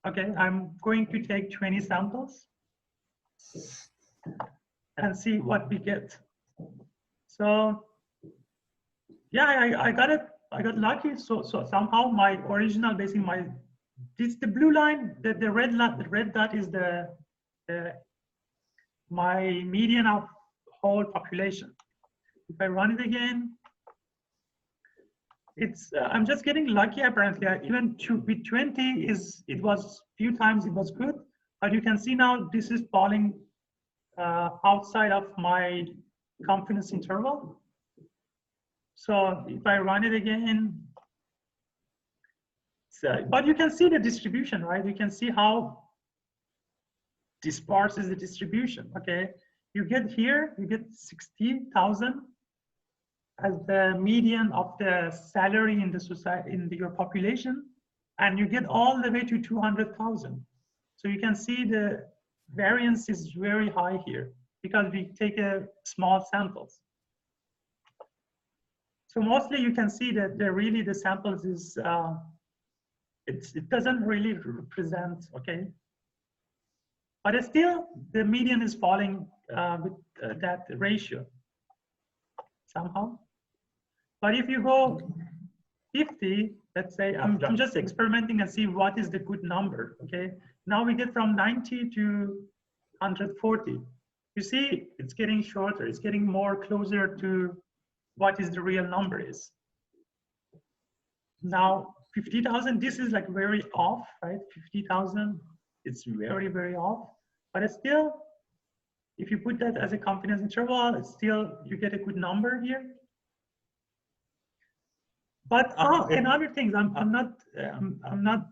Okay, I'm going to take 20 samples and see what we get. So yeah, I got it. I got lucky. So somehow my original, basically this the blue line, the red dot is my median of whole population. If I run it again, it's I'm just getting lucky apparently. Even with 20 it was few times it was good, but you can see now this is falling outside of my confidence interval. So if I run it again, but you can see the distribution, right? You can see how disparse is the distribution. Okay, you get here, you get 60,000 as the median of the salary in the society, in your population, and you get all the way to 200,000. So you can see the variance is very high here because we take small samples. So mostly you can see that really the samples is it doesn't really represent, okay. But still, the median is falling with that ratio somehow. But if you go 50, let's say, I'm just experimenting and see what is the good number, okay? Now we get from 90 to 140. You see, it's getting shorter. It's getting more closer to what is the real number is. Now, 50,000, this is like very off, right? 50,000, it's very, very off. But it's still, if you put that as a confidence interval, it's still, you get a good number here. But another thing, I'm not,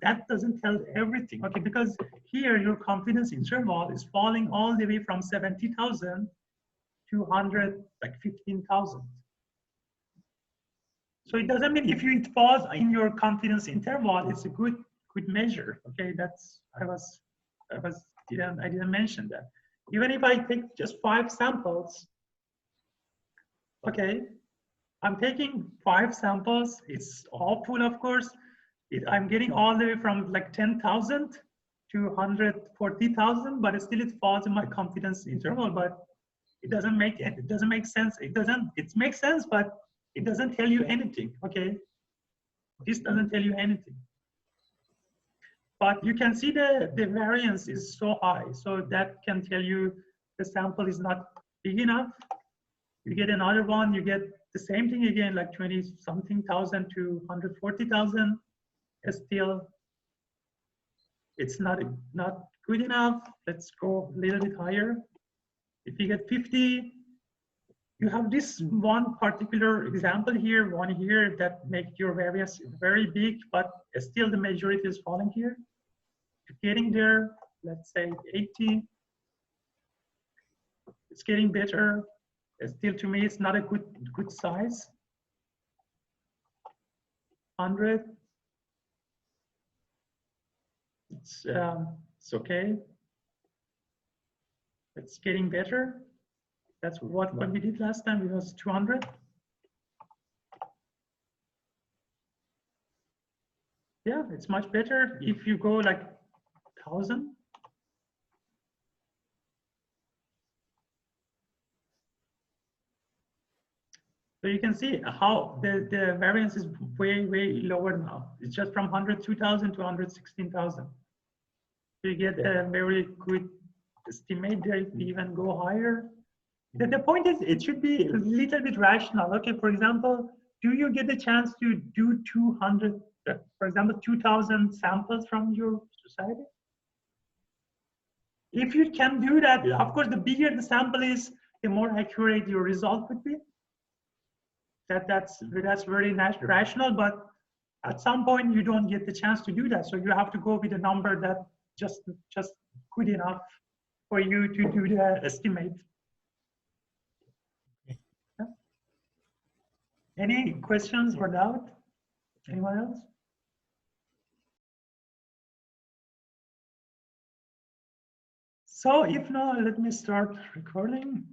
that doesn't tell everything, okay? Because here your confidence interval is falling all the way from 70,000 to 15,000. So it doesn't mean if it falls in your confidence interval, it's a good measure, okay? That's, I didn't mention that. Even if I take just 5 samples, okay, I'm taking 5 samples. It's all full, of course. I'm getting all the way from like 10,000 to 140,000, but still it falls in my confidence interval. But it doesn't make sense. It makes sense, but it doesn't tell you anything. Okay, this doesn't tell you anything. But you can see the variance is so high, so that can tell you the sample is not big enough. You get another one, you get the same thing again, like 20-something thousand to 140,000. Still, it's not good enough. Let's go a little bit higher. If you get 50, you have this one particular example here, one here, that makes your variance very big, but still the majority is falling here. Getting there, let's say 80. It's getting better. Still, to me, it's not a good size. 100. It's okay. It's getting better. That's what we did last time. It was 200. Yeah, it's much better if you go like 1,000. So you can see how the variance is way lower now. It's just from 102,000 to 116,000. So you get a very good estimate there. If you even go higher. The point is, it should be a little bit rational. Okay, for example, do you get the chance to do 200, for example, 2,000 samples from your society? If you can do that, of course, the bigger the sample is, the more accurate your result would be. That's very rational, but at some point you don't get the chance to do that. So you have to go with a number that just good enough for you to do the estimate. Yeah. Any questions or doubt? Anyone else? So if not, let me start recording.